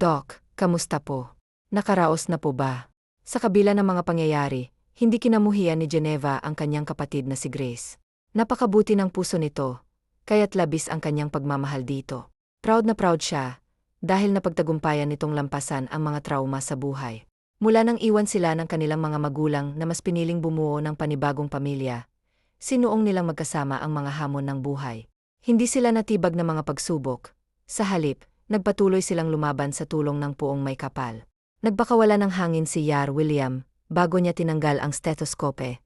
Doc, kamusta po? Nakaraos na po ba? Sa kabila ng mga pangyayari, hindi kinamuhian ni Geneva ang kanyang kapatid na si Grace. Napakabuti ng puso nito, kaya't labis ang kanyang pagmamahal dito. Proud na proud siya, dahil napagtagumpayan nitong lampasan ang mga trauma sa buhay. Mula nang iwan sila ng kanilang mga magulang na mas piniling bumuo ng panibagong pamilya, sinuong nilang magkasama ang mga hamon ng buhay. Hindi sila natibag na mga pagsubok. Sa halip, nagpatuloy silang lumaban sa tulong ng puong may kapal. Nagbakawala ng hangin si Yar William bago niya tinanggal ang stethoscope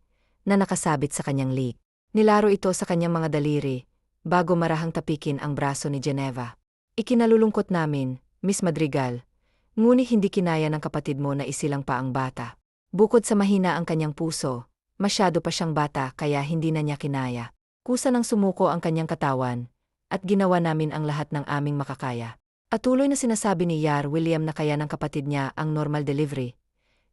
na nakasabit sa kanyang lig. Nilaro ito sa kanyang mga daliri bago marahang tapikin ang braso ni Geneva. Ikinalulungkot namin, Miss Madrigal, ngunit hindi kinaya ng kapatid mo na isilang pa ang bata. Bukod sa mahina ang kanyang puso, masyado pa siyang bata kaya hindi na niya kinaya. Kusa nang sumuko ang kanyang katawan, at ginawa namin ang lahat ng aming makakaya. At tuloy na sinasabi ni Yar William na kaya ng kapatid niya ang normal delivery,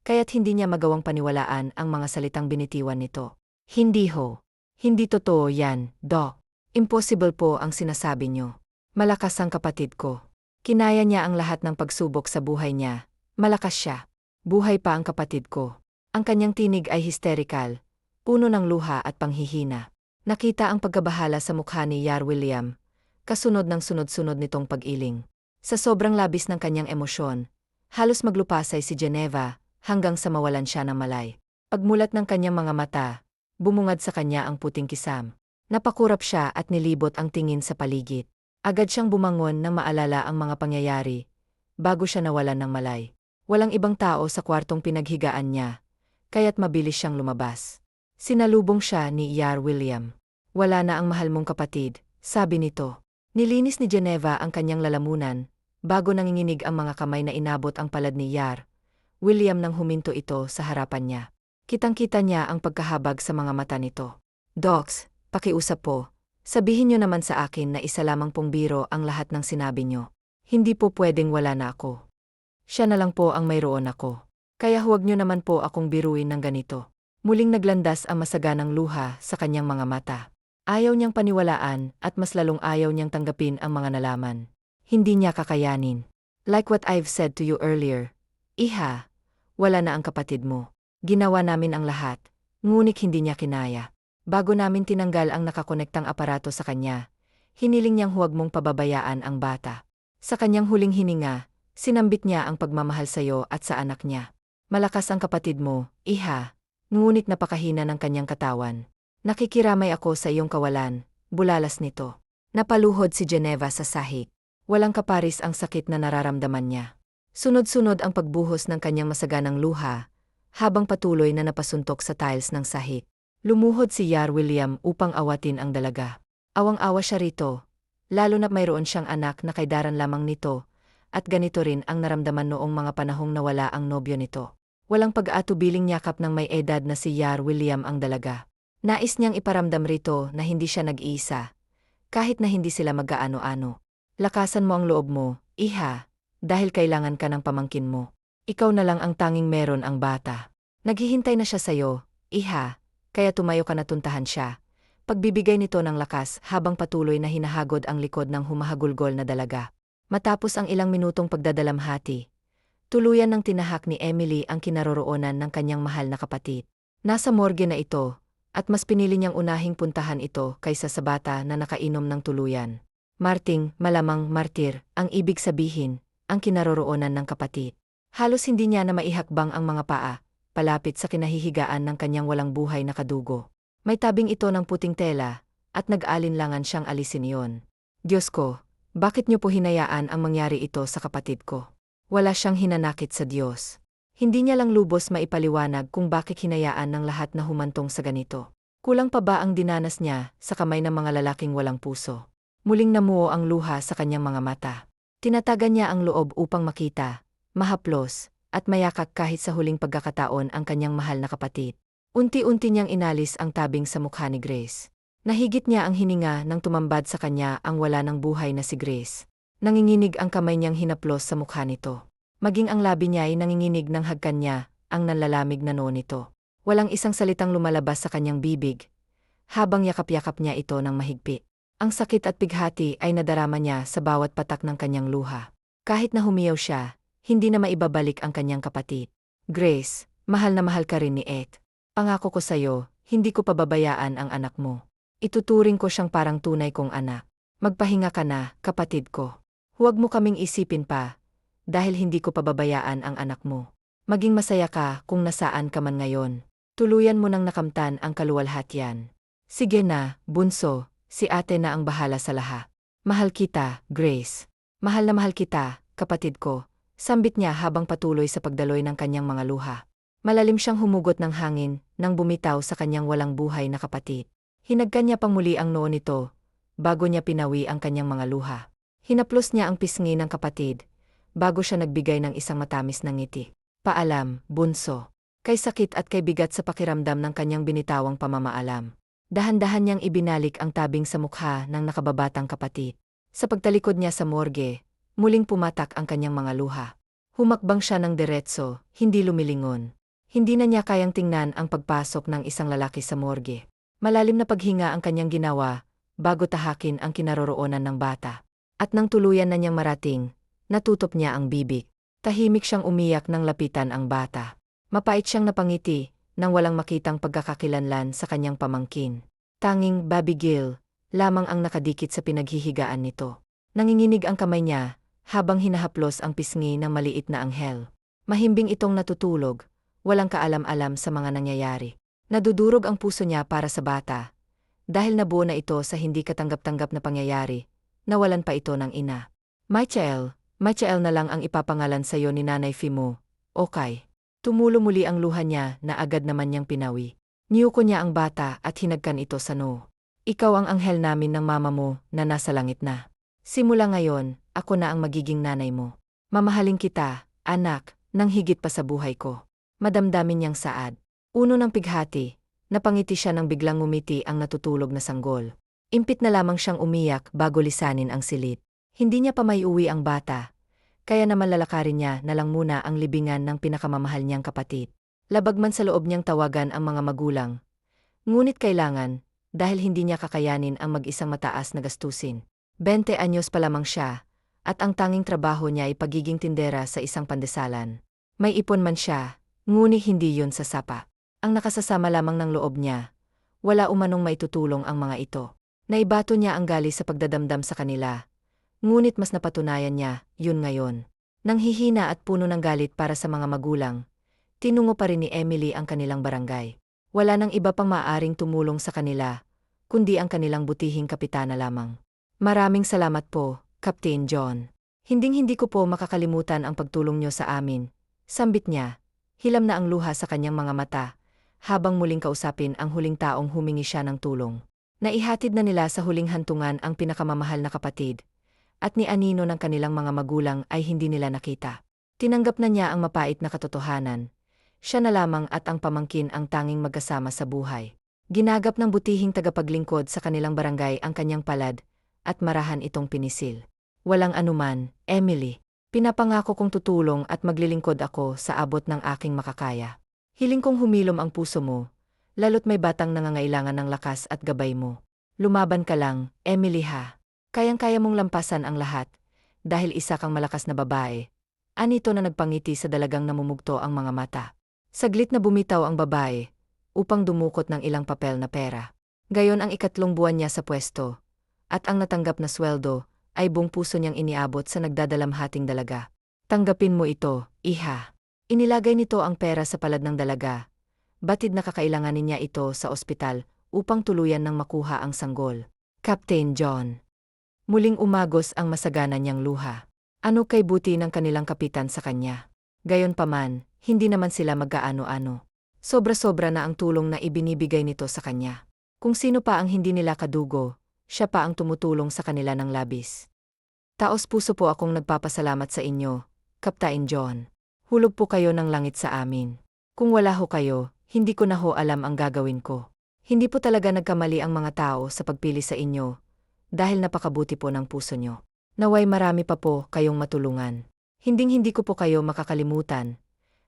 kaya't hindi niya magawang paniwalaan ang mga salitang binitiwan nito. Hindi ho. Hindi totoo yan, Doc. Impossible po ang sinasabi niyo. Malakas ang kapatid ko. Kinaya niya ang lahat ng pagsubok sa buhay niya. Malakas siya. Buhay pa ang kapatid ko. Ang kanyang tinig ay hysterical, puno ng luha at panghihina. Nakita ang pagkabahala sa mukha ni Yar William, kasunod ng sunod-sunod nitong pag-iling. Sa sobrang labis ng kanyang emosyon, halos maglupasay si Geneva hanggang sa mawalan siya ng malay. Pagmulat ng kanyang mga mata, bumungad sa kanya ang puting kisam. Napakurap siya at nilibot ang tingin sa paligid. Agad siyang bumangon nang maalala ang mga pangyayari, bago siya nawalan ng malay. Walang ibang tao sa kwartong pinaghigaan niya, kaya't mabilis siyang lumabas. Sinalubong siya ni Yar William. Wala na ang mahal mong kapatid, sabi nito. Nilinis ni Geneva ang kanyang lalamunan, bago nanginginig ang mga kamay na inabot ang palad ni Yar William nang huminto ito sa harapan niya. Kitang-kita niya ang pagkahabag sa mga mata nito. Docs, pakiusap po. Sabihin niyo naman sa akin na isa lamang pong biro ang lahat ng sinabi niyo. Hindi po pwedeng wala na ako. Siya na lang po ang mayroon ako. Kaya huwag niyo naman po akong biruin ng ganito. Muling naglandas ang masaganang luha sa kanyang mga mata. Ayaw niyang paniwalaan at mas lalong ayaw niyang tanggapin ang mga nalaman. Hindi niya kakayanin. Like what I've said to you earlier, Iha, wala na ang kapatid mo. Ginawa namin ang lahat, ngunit hindi niya kinaya. Bago namin tinanggal ang nakakonektang aparato sa kanya, hiniling niyang huwag mong pababayaan ang bata. Sa kanyang huling hininga, sinambit niya ang pagmamahal sa iyo at sa anak niya. Malakas ang kapatid mo, Iha, ngunit napakahina ng kanyang katawan. Nakikiramay ako sa iyong kawalan, bulalas nito. Napaluhod si Geneva sa sahig. Walang kaparis ang sakit na nararamdaman niya. Sunod-sunod ang pagbuhos ng kanyang masaganang luha, habang patuloy na napasuntok sa tiles ng sahig. Lumuhod si Yar William upang awatin ang dalaga. Awang-awa siya rito, lalo na mayroon siyang anak na kaydaran lamang nito, at ganito rin ang naramdaman noong mga panahong nawala ang nobyo nito. Walang pag-atubiling yakap ng may edad na si Yar William ang dalaga. Nais niyang iparamdam rito na hindi siya nag-iisa, kahit na hindi sila mag-aano-ano. Lakasan mo ang loob mo, Iha, dahil kailangan ka ng pamangkin mo. Ikaw na lang ang tanging meron ang bata. Naghihintay na siya sa'yo, Iha, kaya tumayo ka na tuntahan siya. Pagbibigay nito ng lakas habang patuloy na hinahagod ang likod ng humahagulgol na dalaga. Matapos ang ilang minutong pagdadalamhati, tuluyan ng tinahak ni Emily ang kinaroroonan ng kanyang mahal na kapatid. Nasa morgue na ito, at mas pinili niyang unahing puntahan ito kaysa sa bata na nakainom ng tuluyan. Marting, malamang martir, ang ibig sabihin, ang kinaroroonan ng kapatid. Halos hindi niya na maihakbang ang mga paa, palapit sa kinahihigaan ng kanyang walang buhay na kadugo. May tabing ito ng puting tela, at nag-alinlangan siyang alisin iyon. Diyos ko, bakit niyo po hinayaan ang mangyari ito sa kapatid ko? Wala siyang hinanakit sa Diyos. Hindi niya lang lubos maipaliwanag kung bakit hinayaan ng lahat na humantong sa ganito. Kulang pa ba ang dinanas niya sa kamay ng mga lalaking walang puso? Muling namuo ang luha sa kanyang mga mata. Tinatagan niya ang loob upang makita, mahaplos, at mayakak kahit sa huling pagkakataon ang kanyang mahal na kapatid. Unti-unti niyang inalis ang tabing sa mukha ni Grace. Nahigit niya ang hininga nang tumambad sa kanya ang wala ng buhay na si Grace. Nanginginig ang kamay niyang hinaplos sa mukha nito. Maging ang labi niya ay nanginginig ng hagkan niya, ang nanlalamig na noo nito. Walang isang salitang lumalabas sa kanyang bibig, habang yakap-yakap niya ito ng mahigpit. Ang sakit at bighati ay nadarama niya sa bawat patak ng kanyang luha. Kahit na humiyaw siya, hindi na maibabalik ang kanyang kapatid. Grace, mahal na mahal ka rin ni Ed. Pangako ko sa'yo, hindi ko pababayaan ang anak mo. Ituturing ko siyang parang tunay kong anak. Magpahinga ka na, kapatid ko. Huwag mo kaming isipin pa, dahil hindi ko pababayaan ang anak mo. Maging masaya ka kung nasaan ka man ngayon. Tuluyan mo nang nakamtan ang kaluwalhatian. Sige na, bunso, si ate na ang bahala sa lahat. Mahal kita, Grace. Mahal na mahal kita, kapatid ko, sambit niya habang patuloy sa pagdaloy ng kanyang mga luha. Malalim siyang humugot ng hangin nang bumitaw sa kanyang walang buhay na kapatid. Hinagkan niya pang muli ang noo nito, bago niya pinawi ang kanyang mga luha. Hinaplos niya ang pisngi ng kapatid, bago siya nagbigay ng isang matamis na ngiti. Paalam, bunso. Kay sakit at kay bigat sa pakiramdam ng kanyang binitawang pamamaalam. Dahan-dahan niyang ibinalik ang tabing sa mukha ng nakababatang kapatid. Sa pagtalikod niya sa morgue, muling pumatak ang kanyang mga luha. Humakbang siya ng diretso, hindi lumilingon. Hindi na niya kayang tingnan ang pagpasok ng isang lalaki sa morgue. Malalim na paghinga ang kanyang ginawa, bago tahakin ang kinaroroonan ng bata. At nang tuluyan na niyang marating, natutop niya ang bibig. Tahimik siyang umiyak nang lapitan ang bata. Mapait siyang napangiti, nang walang makitang pagkakakilanlan sa kanyang pamangkin. Tanging Abigail lamang ang nakadikit sa pinaghihigaan nito. Nanginginig ang kamay niya, habang hinahaplos ang pisngi ng maliit na anghel. Mahimbing itong natutulog, walang kaalam-alam sa mga nangyayari. Nadudurog ang puso niya para sa bata. Dahil nabuo na ito sa hindi katanggap-tanggap na pangyayari, nawalan pa ito ng ina. Michael na lang ang ipapangalan sa iyo ni Nanay Fimo, okay. Tumulo muli ang luha niya na agad naman niyang pinawi. Niyuko niya ang bata at hinagkan ito sa noo. Ikaw ang anghel namin ng mama mo na nasa langit na. Simula ngayon, ako na ang magiging nanay mo. Mamahalin kita, anak, nang higit pa sa buhay ko. Madamdamin niyang saad. Uno ng pighati, napangiti siya nang biglang ngumiti ang natutulog na sanggol. Impit na lamang siyang umiyak bago lisanin ang silid. Hindi niya pa maiuwi ang bata, kaya naman lalakarin niya na lang muna ang libingan ng pinakamamahal niyang kapatid. Labag man sa loob niyang tawagan ang mga magulang. Ngunit kailangan, dahil hindi niya kakayanin ang mag-isang mataas na gastusin. 20 anyos pa lamang siya, at ang tanging trabaho niya ay pagiging tindera sa isang pandesalan. May ipon man siya, ngunit hindi yun sasapa. Ang nakasasama lamang ng loob niya, wala umanong maitutulong ang mga ito. Naibato niya ang gali sa pagdadamdam sa kanila, ngunit mas napatunayan niya, yun ngayon. Nang hihina at puno ng galit para sa mga magulang, tinungo pa rin ni Emily ang kanilang barangay. Wala nang iba pang maaaring tumulong sa kanila, kundi ang kanilang butihing kapitana lamang. Maraming salamat po, Captain John. Hinding-hindi ko po makakalimutan ang pagtulong niyo sa amin. Sambit niya, hilam na ang luha sa kanyang mga mata, habang muling kausapin ang huling taong humingi siya ng tulong. Naihatid na nila sa huling hantungan ang pinakamamahal na kapatid, at ni anino ng kanilang mga magulang ay hindi nila nakita. Tinanggap na niya ang mapait na katotohanan. Siya na lamang at ang pamangkin ang tanging magkasama sa buhay. Ginagap ng butihing tagapaglingkod sa kanilang barangay ang kanyang palad, at marahan itong pinisil. Walang anuman, Emily. Pinapangako kong tutulong at maglilingkod ako sa abot ng aking makakaya. Hiling kong humilom ang puso mo, lalo't may batang nangangailangan ng lakas at gabay mo. Lumaban ka lang, Emily ha. Kayang-kaya mong lampasan ang lahat, dahil isa kang malakas na babae. Anito na nagpangiti sa dalagang namumugto ang mga mata. Saglit na bumitaw ang babae, upang dumukot ng ilang papel na pera. Gayon ang 3 buwan niya sa pwesto, at ang natanggap na sweldo ay buong puso niyang iniabot sa nagdadalamhating dalaga. Tanggapin mo ito, iha. Inilagay nito ang pera sa palad ng dalaga. Batid na kakailanganin niya ito sa ospital upang tuluyan ng makuha ang sanggol. Captain John. Muling umagos ang masagana niyang luha. Ano kay buti ng kanilang kapitan sa kanya? Gayonpaman, hindi naman sila magkaano-ano. Sobra-sobra na ang tulong na ibinibigay nito sa kanya. Kung sino pa ang hindi nila kadugo, siya pa ang tumutulong sa kanila ng labis. Taos puso po akong nagpapasalamat sa inyo, Captain John. Hulog po kayo ng langit sa amin. Kung wala ho kayo, hindi ko na ho alam ang gagawin ko. Hindi po talaga nagkamali ang mga tao sa pagpili sa inyo, dahil napakabuti po ng puso nyo. Naway marami pa po kayong matulungan. Hinding-hindi ko po kayo makakalimutan,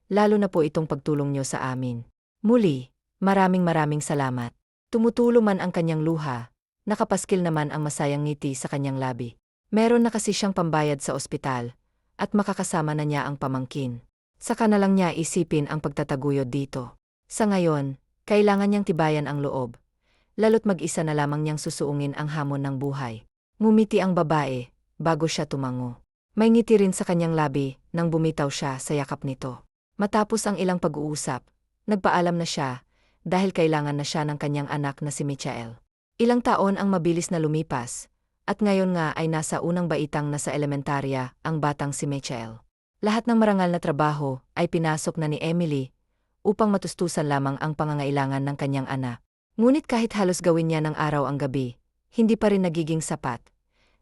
lalo na po itong pagtulong nyo sa amin. Muli, maraming salamat. Tumutulo man ang kanyang luha, nakapaskil naman ang masayang ngiti sa kanyang labi. Meron na kasi siyang pambayad sa ospital, at makakasama na niya ang pamangkin. Saka na lang niya isipin ang pagtataguyod dito. Sa ngayon, kailangan niyang tibayan ang loob. Lalo't mag-isa na lamang niyang susuungin ang hamon ng buhay. Ngumiti ang babae, bago siya tumango. May ngiti rin sa kanyang labi nang bumitaw siya sa yakap nito. Matapos ang ilang pag-uusap, nagpaalam na siya dahil kailangan na siya ng kanyang anak na si Michael. Ilang taon ang mabilis na lumipas, at ngayon nga ay nasa unang baitang na sa elementarya ang batang si Michael. Lahat ng marangal na trabaho ay pinasok na ni Emily upang matustusan lamang ang pangangailangan ng kanyang anak. Ngunit kahit halos gawin niya ng araw ang gabi, hindi pa rin nagiging sapat,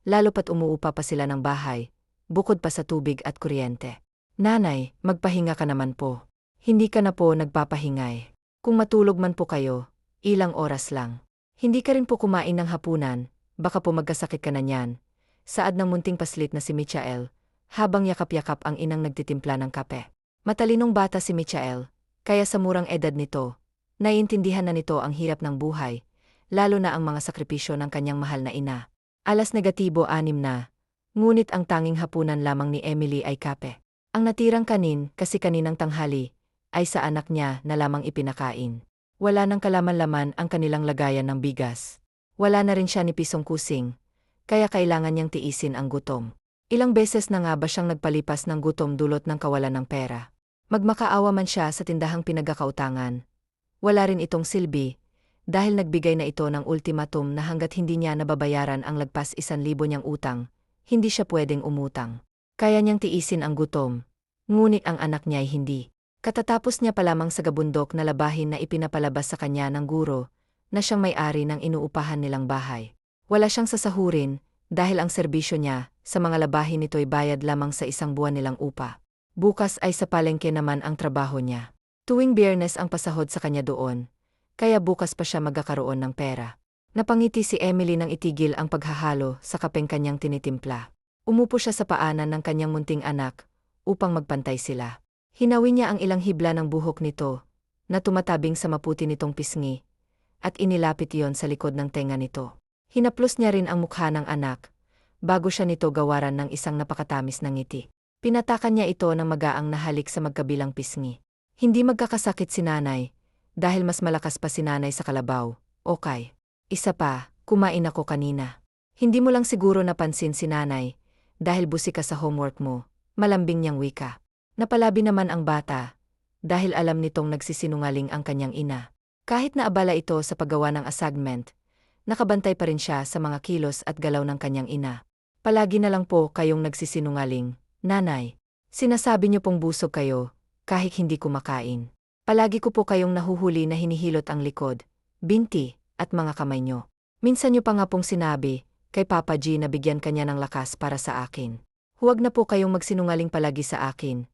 lalo pat umuupa pa sila ng bahay, bukod pa sa tubig at kuryente. Nanay, magpahinga ka naman po. Hindi ka na po nagpapahingay. Kung matulog man po kayo, ilang oras lang. Hindi ka rin po kumain ng hapunan, baka po magkasakit ka na niyan. Saad ng munting paslit na si Michael, habang yakap-yakap ang inang nagtitimpla ng kape. Matalinong bata si Michael, kaya sa murang edad nito, naiintindihan na nito ang hirap ng buhay, lalo na ang mga sakripisyo ng kanyang mahal na ina. 6:6 na, ngunit ang tanging hapunan lamang ni Emily ay kape. Ang natirang kanin, kasi kaninang tanghali, ay sa anak niya na lamang ipinakain. Wala nang kalaman-laman ang kanilang lagayan ng bigas. Wala na rin siya ni pisong kusing, kaya kailangan niyang tiisin ang gutom. Ilang beses na nga ba siyang nagpalipas ng gutom dulot ng kawalan ng pera. Magmakaawa man siya sa tindahang pinagkakautangan. Wala rin itong silbi, dahil nagbigay na ito ng ultimatum na hanggat hindi niya nababayaran ang lagpas 1,000 niyang utang, hindi siya pwedeng umutang. Kaya niyang tiisin ang gutom, ngunit ang anak niya ay hindi. Katatapos niya pa lamang sa gabundok na labahin na ipinapalabas sa kanya ng guro, na siyang may-ari ng inuupahan nilang bahay. Wala siyang sasahurin, dahil ang serbisyo niya, sa mga labahin nito'y bayad lamang sa 1 buwan nilang upa. Bukas ay sa palengke naman ang trabaho niya. Tuwing Biyernes ang pasahod sa kanya doon, kaya bukas pa siya magkakaroon ng pera. Napangiti si Emily nang itigil ang paghahalo sa kapeng kanyang tinitimpla. Umupo siya sa paanan ng kanyang munting anak, upang magpantay sila. Hinawi niya ang ilang hibla ng buhok nito, na tumatabing sa maputi nitong pisngi, at inilapit iyon sa likod ng tenga nito. Hinaplos niya rin ang mukha ng anak, bago siya nito gawaran ng isang napakatamis na ngiti. Pinatakan niya ito ng magaang nahalik sa magkabilang pisngi. Hindi magkakasakit si nanay, dahil mas malakas pa si nanay sa kalabaw. Okay. Isa pa, kumain ako kanina. Hindi mo lang siguro napansin si nanay, dahil busy ka sa homework mo, malambing niyang wika. Napalabi naman ang bata, dahil alam nitong nagsisinungaling ang kanyang ina. Kahit na abala ito sa paggawa ng assignment, nakabantay pa rin siya sa mga kilos at galaw ng kanyang ina. Palagi na lang po kayong nagsisinungaling, nanay. Sinasabi niyo pong busog kayo, kahit hindi kumakain. Palagi ko po kayong nahuhuli na hinihilot ang likod, binti, at mga kamay niyo. Minsan niyo pa nga pong sinabi, kay Papa G na bigyan kanya ng lakas para sa akin. Huwag na po kayong magsinungaling palagi sa akin,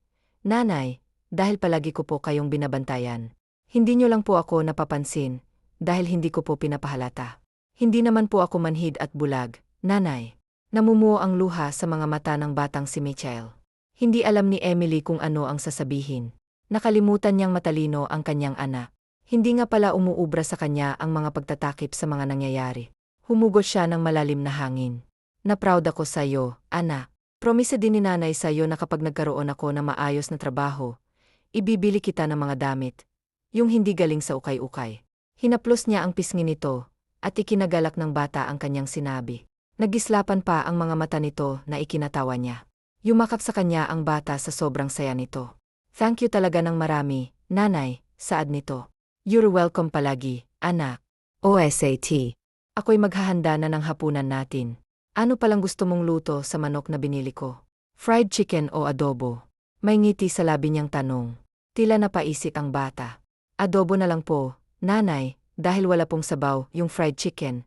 nanay, dahil palagi ko po kayong binabantayan. Hindi niyo lang po ako napapansin, dahil hindi ko po pinapahalata. Hindi naman po ako manhid at bulag, nanay. Namumuo ang luha sa mga mata ng batang si Michael. Hindi alam ni Emily kung ano ang sasabihin. Nakalimutan niyang matalino ang kanyang anak. Hindi nga pala umuubra sa kanya ang mga pagtatakip sa mga nangyayari. Humugot siya ng malalim na hangin. Na-proud ako sa iyo, anak. Promise din ni nanay sa iyo na kapag nagkaroon ako ng maayos na trabaho, ibibili kita ng mga damit. Yung hindi galing sa ukay-ukay. Hinaplos niya ang pisngi nito, at ikinagalak ng bata ang kanyang sinabi. Nagislapan pa ang mga mata nito na ikinatawa niya. Yumakap sa kanya ang bata sa sobrang saya nito. Thank you talaga ng marami, nanay, saad nito. You're welcome palagi, anak. OSAT. Ako'y maghahanda na ng hapunan natin. Ano palang gusto mong luto sa manok na binili ko? Fried chicken o adobo? May ngiti sa labi niyang tanong. Tila napaisip ang bata. Adobo na lang po, nanay, dahil wala pong sabaw yung fried chicken.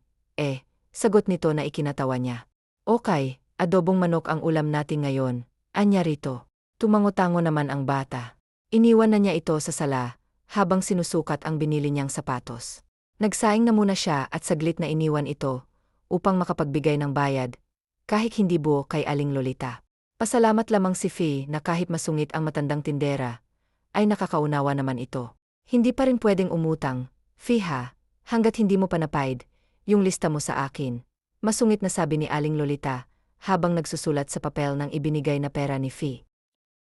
Sagot nito na ikinatawa niya. Okay, adobong manok ang ulam natin ngayon, anya rito. Tumango-tango naman ang bata. Iniwan na niya ito sa sala, habang sinusukat ang binili niyang sapatos. Nagsaing na muna siya at saglit na iniwan ito, upang makapagbigay ng bayad, kahit hindi buo kay Aling Lolita. Pasalamat lamang si Fee na kahit masungit ang matandang tindera, ay nakakaunawa naman ito. Hindi pa rin pwedeng umutang, Fee ha, hanggat hindi mo pa napaid, yung lista mo sa akin. Masungit na sabi ni Aling Lolita, habang nagsusulat sa papel ng ibinigay na pera ni Fee.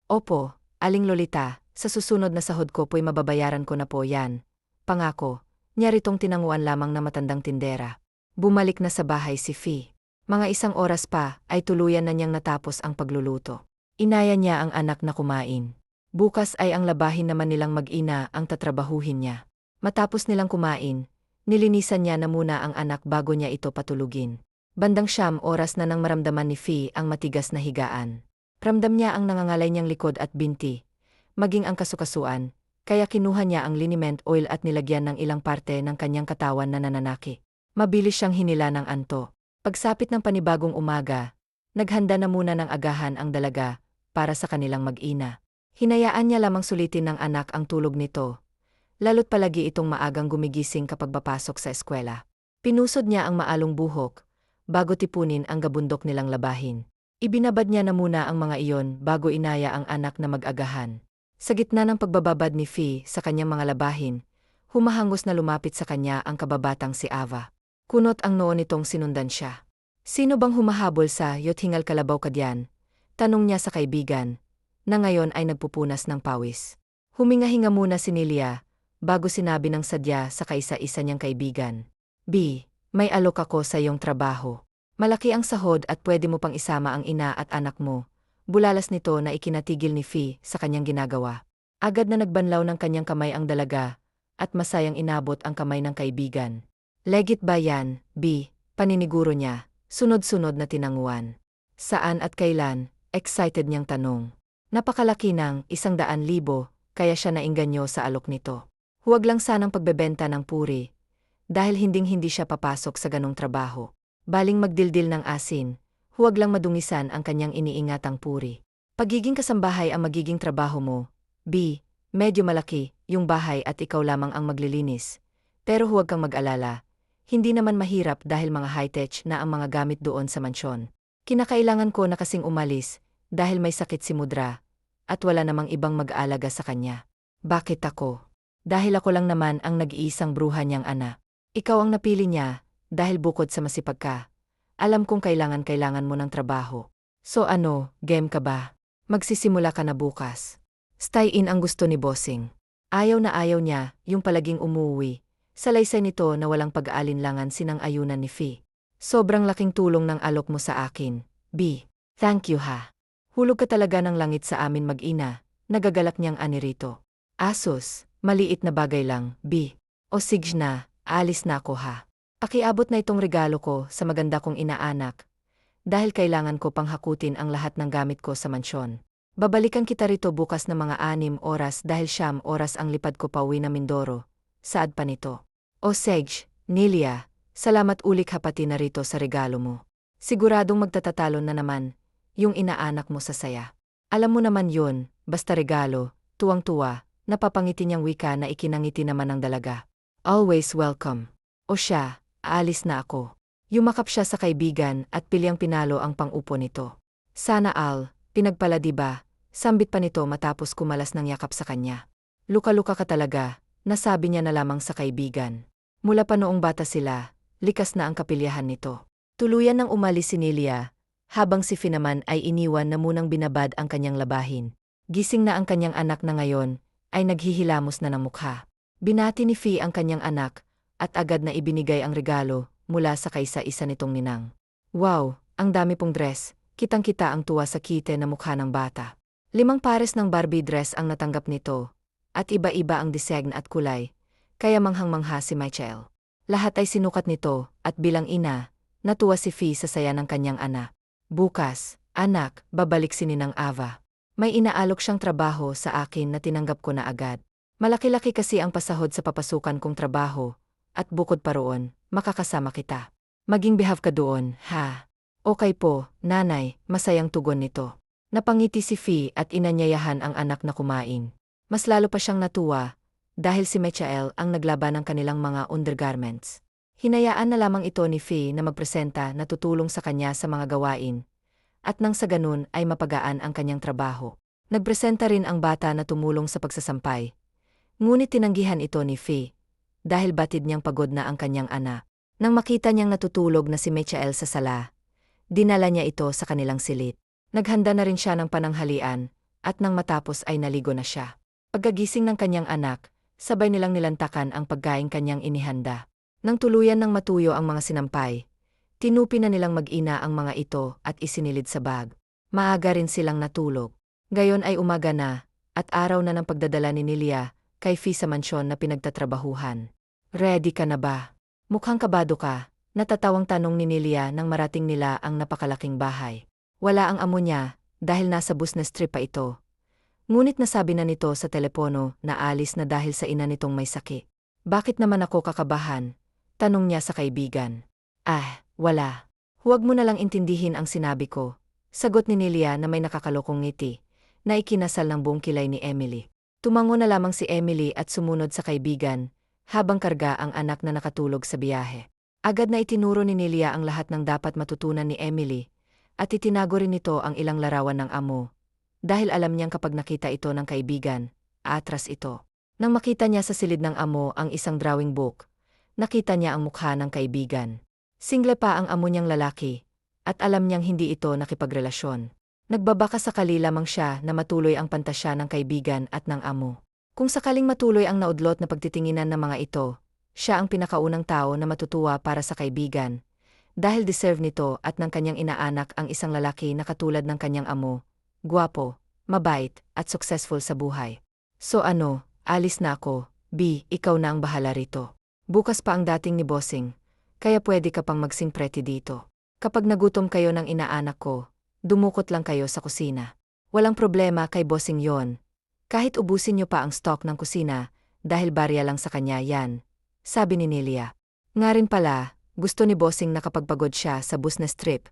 Opo, Aling Lolita, sa susunod na sahod ko po'y mababayaran ko na po yan. Pangako, niya ritong tinanguan lamang na matandang tindera. Bumalik na sa bahay si Fee. Mga isang oras pa ay tuluyan na niyang natapos ang pagluluto. Inaya niya ang anak na kumain. Bukas ay ang labahin naman nilang mag-ina ang tatrabahuhin niya. Matapos nilang kumain, nilinisan niya na muna ang anak bago niya ito patulugin. Bandang 9 oras na nang maramdaman ni Fee ang matigas na higaan. Ramdam niya ang nangangalay niyang likod at binti, maging ang kasukasuan, kaya kinuha niya ang liniment oil at nilagyan ng ilang parte ng kanyang katawan na nananaki. Mabilis siyang hinila ng anto. Pagsapit ng panibagong umaga, naghanda na muna ng agahan ang dalaga para sa kanilang mag-ina. Hinayaan niya lamang sulitin ng anak ang tulog nito, lalo't palagi itong maagang gumigising kapag papasok sa eskwela. Pinusod niya ang maalong buhok, bago tipunin ang gabundok nilang labahin. Ibinabad niya na muna ang mga iyon bago inaya ang anak na mag-agahan. Sa gitna ng pagbababad ni Fee sa kanyang mga labahin, humahangos na lumapit sa kanya ang kababatang si Ava. Kunot ang noo nitong sinundan siya. Sino bang humahabol sa "Yot hingal kalabaw ka diyan?" Tanong niya sa kaibigan, na ngayon ay nagpupunas ng pawis. Huminga-hinga muna si Nelia, bago sinabi ng sadya sa kaisa-isa niyang kaibigan. "B, may alok ako sa iyong trabaho. Malaki ang sahod at pwede mo pang isama ang ina at anak mo." Bulalas nito na ikinatigil ni Fee sa kanyang ginagawa. Agad na nagbanlaw ng kanyang kamay ang dalaga, at masayang inabot ang kamay ng kaibigan. "Legit ba yan, B?" Paniniguro niya, sunod-sunod na tinanguan. "Saan at kailan?" Excited niyang tanong. Napakalaki ng 100,000, kaya siya nainganyo sa alok nito. Huwag lang sanang pagbebenta ng puri, dahil hinding-hindi siya papasok sa ganong trabaho. Baling magdildil ng asin, huwag lang madungisan ang kanyang iniingatang puri. Pagiging kasambahay ang magiging trabaho mo, B. Medyo malaki yung bahay at ikaw lamang ang maglilinis. Pero huwag kang mag-alala, hindi naman mahirap dahil mga high-tech na ang mga gamit doon sa mansyon. Kinakailangan ko na kasing umalis dahil may sakit si Mudra at wala namang ibang mag-aalaga sa kanya. Bakit ako? Dahil ako lang naman ang nag-iisang bruha niyang ana. Ikaw ang napili niya dahil bukod sa masipag ka, alam kong kailangan mo ng trabaho. So ano, game ka ba? Magsisimula ka na bukas. Stay-in ang gusto ni Bossing. Ayaw na ayaw niya yung palaging umuwi. Salaysay nito na walang pag-aalinlangan sinang-ayunan ni Fee. "Sobrang laking tulong ng alok mo sa akin, B. Thank you ha. Hulog ka talaga ng langit sa amin mag-ina," nagagalak niyang anirito. "Asus, maliit na bagay lang, B. O sige na, alis na ako ha. Pakiabot na itong regalo ko sa maganda kong inaanak, dahil kailangan ko pang hakutin ang lahat ng gamit ko sa mansyon. Babalikan kita rito bukas na mga 6 oras dahil 9 oras ang lipad ko pauwi na Mindoro." Saad pa nito. "O Sej, Nelia, salamat ulit hapati na rito sa regalo mo. Siguradong magtatatalo na naman yung inaanak mo sa saya. Alam mo naman yun, basta regalo." Tuwang-tuwa, napapangiti niyang wika na ikinangiti naman ng dalaga. "Always welcome. O siya, aalis na ako." Yumakap siya sa kaibigan at pilyang pinalo ang pang-upo nito. "Sana all, pinagpala diba?" Sambit pa nito matapos kumalas ng yakap sa kanya. "Luka-luka ka talaga," nasabi niya na lamang sa kaibigan. Mula pa noong bata sila, likas na ang kapilyahan nito. Tuluyan nang umalis si Nelia, habang si Fee naman ay iniwan na munang binabad ang kanyang labahin. Gising na ang kanyang anak na ngayon, ay naghihilamos na ng mukha. Binati ni Fee ang kanyang anak, at agad na ibinigay ang regalo mula sa kaisa-isa nitong ninang. "Wow, ang dami pong dress," kitang-kita ang tuwa sa kite na mukha ng bata. 5 pares ng Barbie dress ang natanggap nito, at iba-iba ang disenyo at kulay, kaya manghang-mangha si Michael. Lahat ay sinukat nito, at bilang ina, natuwa si Fee sa saya ng kanyang anak. "Bukas, anak, babalik si Ninang Ava. May inaalok siyang trabaho sa akin na tinanggap ko na agad. Malaki-laki kasi ang pasahod sa papasukan kong trabaho, at bukod pa roon, makakasama kita. Maging behave ka doon, ha?" "Okay po, nanay," masayang tugon nito. Napangiti si Fee at inanyayahan ang anak na kumain. Mas lalo pa siyang natuwa, dahil si Michael ang naglaban ng kanilang mga undergarments. Hinayaan na lamang ito ni Fee na magpresenta na tutulong sa kanya sa mga gawain, at nang sa ganun ay mapagaan ang kanyang trabaho. Nagpresenta rin ang bata na tumulong sa pagsasampay. Ngunit tinanggihan ito ni Fee, dahil batid niyang pagod na ang kanyang anak. Nang makita niyang natutulog na si Michael sa sala, dinala niya ito sa kanilang silid. Naghanda na rin siya ng pananghalian, at nang matapos ay naligo na siya. Pagkagising ng kanyang anak, sabay nilang nilantakan ang pagkaing kanyang inihanda. Nang tuluyan ng matuyo ang mga sinampay, tinupi na nilang mag-ina ang mga ito at isinilid sa bag. Maaga rin silang natulog. Gayon ay umaga na, at araw na ng pagdadala ni Nelia kay Fee sa mansyon na pinagtatrabahuhan. Ready ka na ba? Mukhang kabado ka, natatawang tanong ni Nelia nang marating nila ang napakalaking bahay. Wala ang amo niya, dahil nasa business trip pa ito. Ngunit nasabi na nito sa telepono na alis na dahil sa ina nitong may sakit. Bakit naman ako kakabahan? Tanong niya sa kaibigan. Wala. Huwag mo na lang intindihin ang sinabi ko. Sagot ni Nelia na may nakakalokong ngiti, na ikinasal ng buong kilay ni Emily. Tumango na lamang si Emily at sumunod sa kaibigan, habang karga ang anak na nakatulog sa biyahe. Agad na itinuro ni Nelia ang lahat ng dapat matutunan ni Emily, at itinago rin nito ang ilang larawan ng amo. Dahil alam niyang kapag nakita ito ng kaibigan, aatras ito. Nang makita niya sa silid ng amo ang isang drawing book, nakita niya ang mukha ng kaibigan. Single pa ang amo niyang lalaki, at alam niyang hindi ito nakipagrelasyon. Nagbabaka sakali lamang siya na matuloy ang pantasya ng kaibigan at ng amo. Kung sakaling matuloy ang naudlot na pagtitinginan ng mga ito, siya ang pinakaunang tao na matutuwa para sa kaibigan. Dahil deserve nito at ng kanyang inaanak ang isang lalaki na katulad ng kanyang amo, guwapo, mabait, at successful sa buhay. So alis na ako, B, ikaw na ang bahala rito. Bukas pa ang dating ni Bossing, kaya pwede ka pang magsing pretty dito. Kapag nagutom kayo ng inaanak ko, dumukot lang kayo sa kusina. Walang problema kay Bossing yon. Kahit ubusin niyo pa ang stock ng kusina, dahil barya lang sa kanya yan, sabi ni Nelia. Nga rin pala, gusto ni Bossing na kapag pagod siya sa business trip,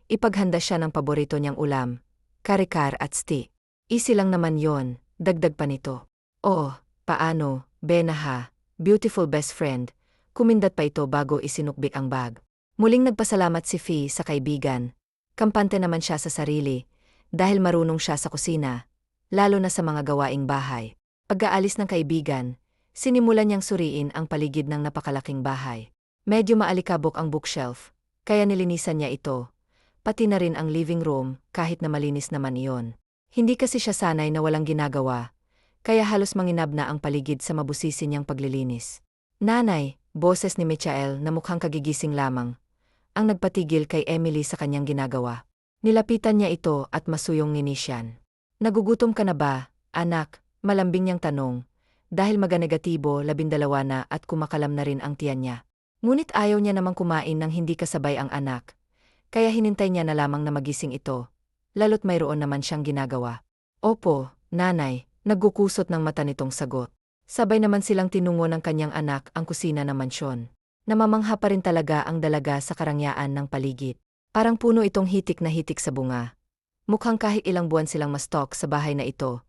ipaghanda siya ng paborito niyang ulam, karikar at steak. Easy lang naman yon, dagdag pa nito. Oo, paano, Benaha, beautiful best friend, kumindat pa ito bago isinukbik ang bag. Muling nagpasalamat si Fee sa kaibigan. Kampante naman siya sa sarili, dahil marunong siya sa kusina, lalo na sa mga gawaing bahay. Pag-aalis ng kaibigan, sinimulan niyang suriin ang paligid ng napakalaking bahay. Medyo maalikabok ang bookshelf, kaya nilinisan niya ito, pati na rin ang living room kahit na malinis naman iyon. Hindi kasi siya sanay na walang ginagawa, kaya halos manginab na ang paligid sa mabusisi niyang paglilinis. Nanay, boses ni Michael na mukhang kagigising lamang, ang nagpatigil kay Emily sa kanyang ginagawa. Nilapitan niya ito at masuyong nginisyan. Nagugutom ka na ba, anak? Malambing niyang tanong, dahil maganegatibo 12 na at kumakalam na rin ang tiyan niya. Ngunit ayaw niya namang kumain nang hindi kasabay ang anak, kaya hinintay niya na lamang na magising ito, lalo't mayroon naman siyang ginagawa. Opo, nanay, nagkukusot ng mata nitong sagot. Sabay naman silang tinungo ng kanyang anak ang kusina ng mansyon. Namamangha pa rin talaga ang dalaga sa karangyaan ng paligid. Parang puno itong hitik na hitik sa bunga. Mukhang kahit ilang buwan silang mastok sa bahay na ito,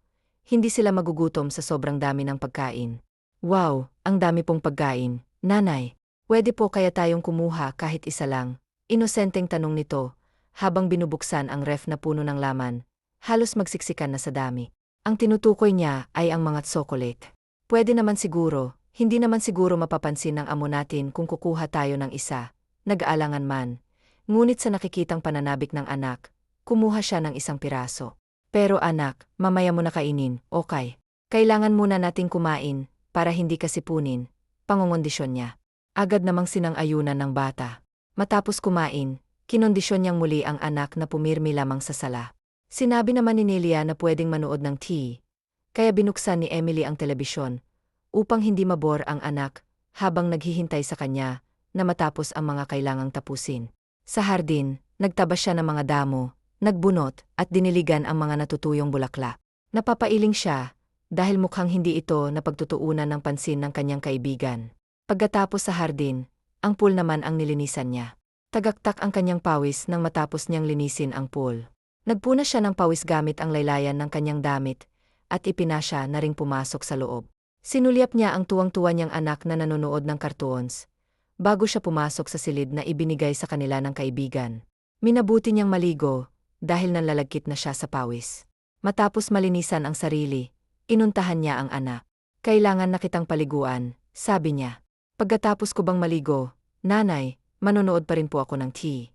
hindi sila magugutom sa sobrang dami ng pagkain. Wow, ang dami pong pagkain, nanay. Pwede po kaya tayong kumuha kahit isa lang? Inosenteng tanong nito, habang binubuksan ang ref na puno ng laman, halos magsiksikan na sa dami. Ang tinutukoy niya ay ang mga tsokolate. Pwede naman siguro, hindi naman siguro mapapansin ng amo natin kung kukuha tayo ng isa, nag-aalangan man. Ngunit sa nakikitang pananabik ng anak, kumuha siya ng isang piraso. Pero anak, mamaya mo na kainin, okay? Kailangan muna nating kumain, para hindi ka sipunin, pangungondisyon niya. Agad namang sinang-ayunan ng bata. Matapos kumain, kinondisyon niyang muli ang anak na pumirmi lamang sa sala. Sinabi naman ni Nelia na pwedeng manood ng TV, kaya binuksan ni Emily ang telebisyon, upang hindi mabor ang anak, habang naghihintay sa kanya, na matapos ang mga kailangang tapusin. Sa hardin, nagtabas siya ng mga damo, nagbunot, at diniligan ang mga natutuyong bulaklak. Napapailing siya, dahil mukhang hindi ito napagtutuunan ng pansin ng kanyang kaibigan. Pagkatapos sa hardin, ang pool naman ang nilinisan niya. Tagaktak ang kanyang pawis nang matapos niyang linisin ang pool. Nagpunas siya ng pawis gamit ang laylayan ng kanyang damit, at ipinasya na ring pumasok sa loob. Sinulyap niya ang tuwang-tuwa niyang anak na nanonood ng cartoons, bago siya pumasok sa silid na ibinigay sa kanila ng kaibigan. Minabuti niyang maligo, dahil nanlalagkit na siya sa pawis. Matapos malinisan ang sarili, inuntahan niya ang anak. Kailangan na kitang paliguan, sabi niya. Pagkatapos ko bang maligo, nanay, manonood pa rin po ako ng TV.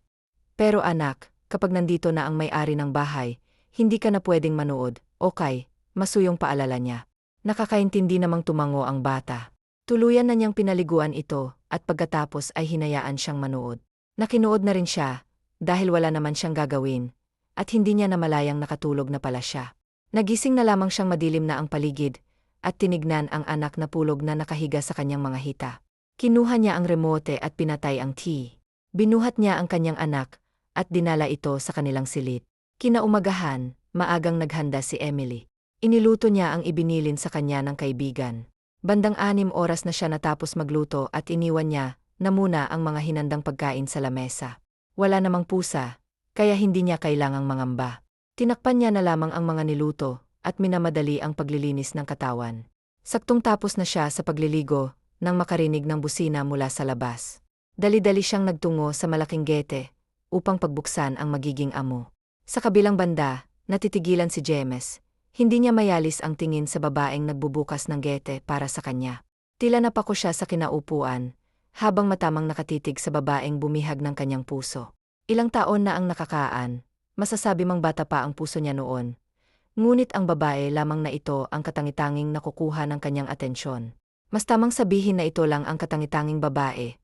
Pero anak, kapag nandito na ang may-ari ng bahay, hindi ka na pwedeng manood, okay, masuyong paalala niya. Nakakaintindi namang tumango ang bata. Tuluyan na niyang pinaliguan ito, at pagkatapos ay hinayaan siyang manood. Nakinood na rin siya, dahil wala naman siyang gagawin, at hindi niya namalayang nakatulog na pala siya. Nagising na lamang siyang madilim na ang paligid, at tinignan ang anak na pulog na nakahiga sa kanyang mga hita. Kinuha niya ang remote at pinatay ang TV. Binuhat niya ang kanyang anak, at dinala ito sa kanilang silid. Kinaumagahan, maagang naghanda si Emily. Iniluto niya ang ibinilin sa kanya ng kaibigan. Bandang 6 oras na siya natapos magluto at iniwan niya na muna ang mga hinandang pagkain sa lamesa. Wala namang pusa, kaya hindi niya kailangang mangamba. Tinakpan niya na lamang ang mga niluto at minamadali ang paglilinis ng katawan. Saktong tapos na siya sa pagliligo nang makarinig ng busina mula sa labas. Dali-dali siyang nagtungo sa malaking gete upang pagbuksan ang magiging amo. Sa kabilang banda, natitigilan si James. Hindi niya mayalis ang tingin sa babaeng nagbubukas ng gete para sa kanya. Tila napako siya sa kinaupuan, habang matamang nakatitig sa babaeng bumihag ng kanyang puso. Ilang taon na ang nakakaan, masasabi mang bata pa ang puso niya noon. Ngunit ang babae lamang na ito ang katangitanging nakukuha ng kanyang atensyon. Mas tamang sabihin na ito lang ang katangitanging babae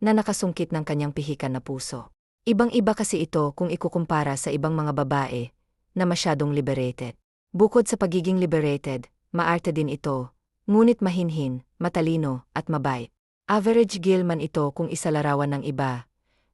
na nakasungkit ng kanyang pihikan na puso. Ibang-iba kasi ito kung ikukumpara sa ibang mga babae na masyadong liberated. Bukod sa pagiging liberated, maarte din ito, ngunit mahinhin, matalino, at mabait. Average girl man ito kung isalarawan ng iba,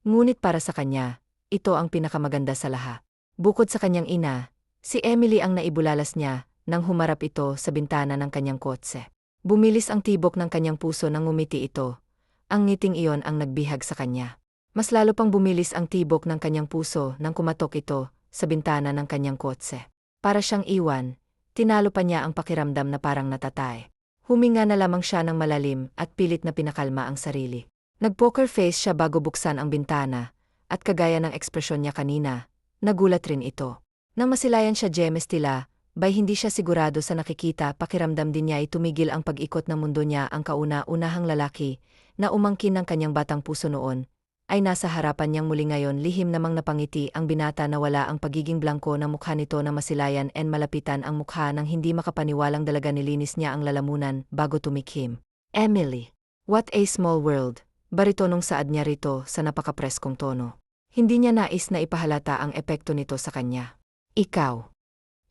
ngunit para sa kanya, ito ang pinakamaganda sa lahat. Bukod sa kanyang ina, si Emily ang naibulalas niya nang humarap ito sa bintana ng kanyang kotse. Bumilis ang tibok ng kanyang puso nang ngumiti ito. Ang ngiting iyon ang nagbihag sa kanya. Mas lalo pang bumilis ang tibok ng kanyang puso nang kumatok ito sa bintana ng kanyang kotse. Para siyang iwan, tinalo pa niya ang pakiramdam na parang natatay. Huminga na lamang siya ng malalim at pilit na pinakalma ang sarili. Nag-poker face siya bago buksan ang bintana, at kagaya ng ekspresyon niya kanina, nagulat rin ito. Nang masilayan siya James tila, bay hindi siya sigurado sa nakikita, pakiramdam din niya ay tumigil ang pag-ikot ng mundo niya. Ang kauna-unahang lalaki, na umangkin ng kanyang batang puso noon, ay nasa harapan niyang muli ngayon. Lihim namang napangiti ang binata na wala ang pagiging blangko ng mukha nito na masilayan and malapitan ang mukha nang hindi makapaniwalang dalaga. Nilinis niya ang lalamunan bago tumikhim. Emily. What a small world, baritonong saad niya rito sa napakapreskong tono. Hindi niya nais na ipahalata ang epekto nito sa kanya. Ikaw.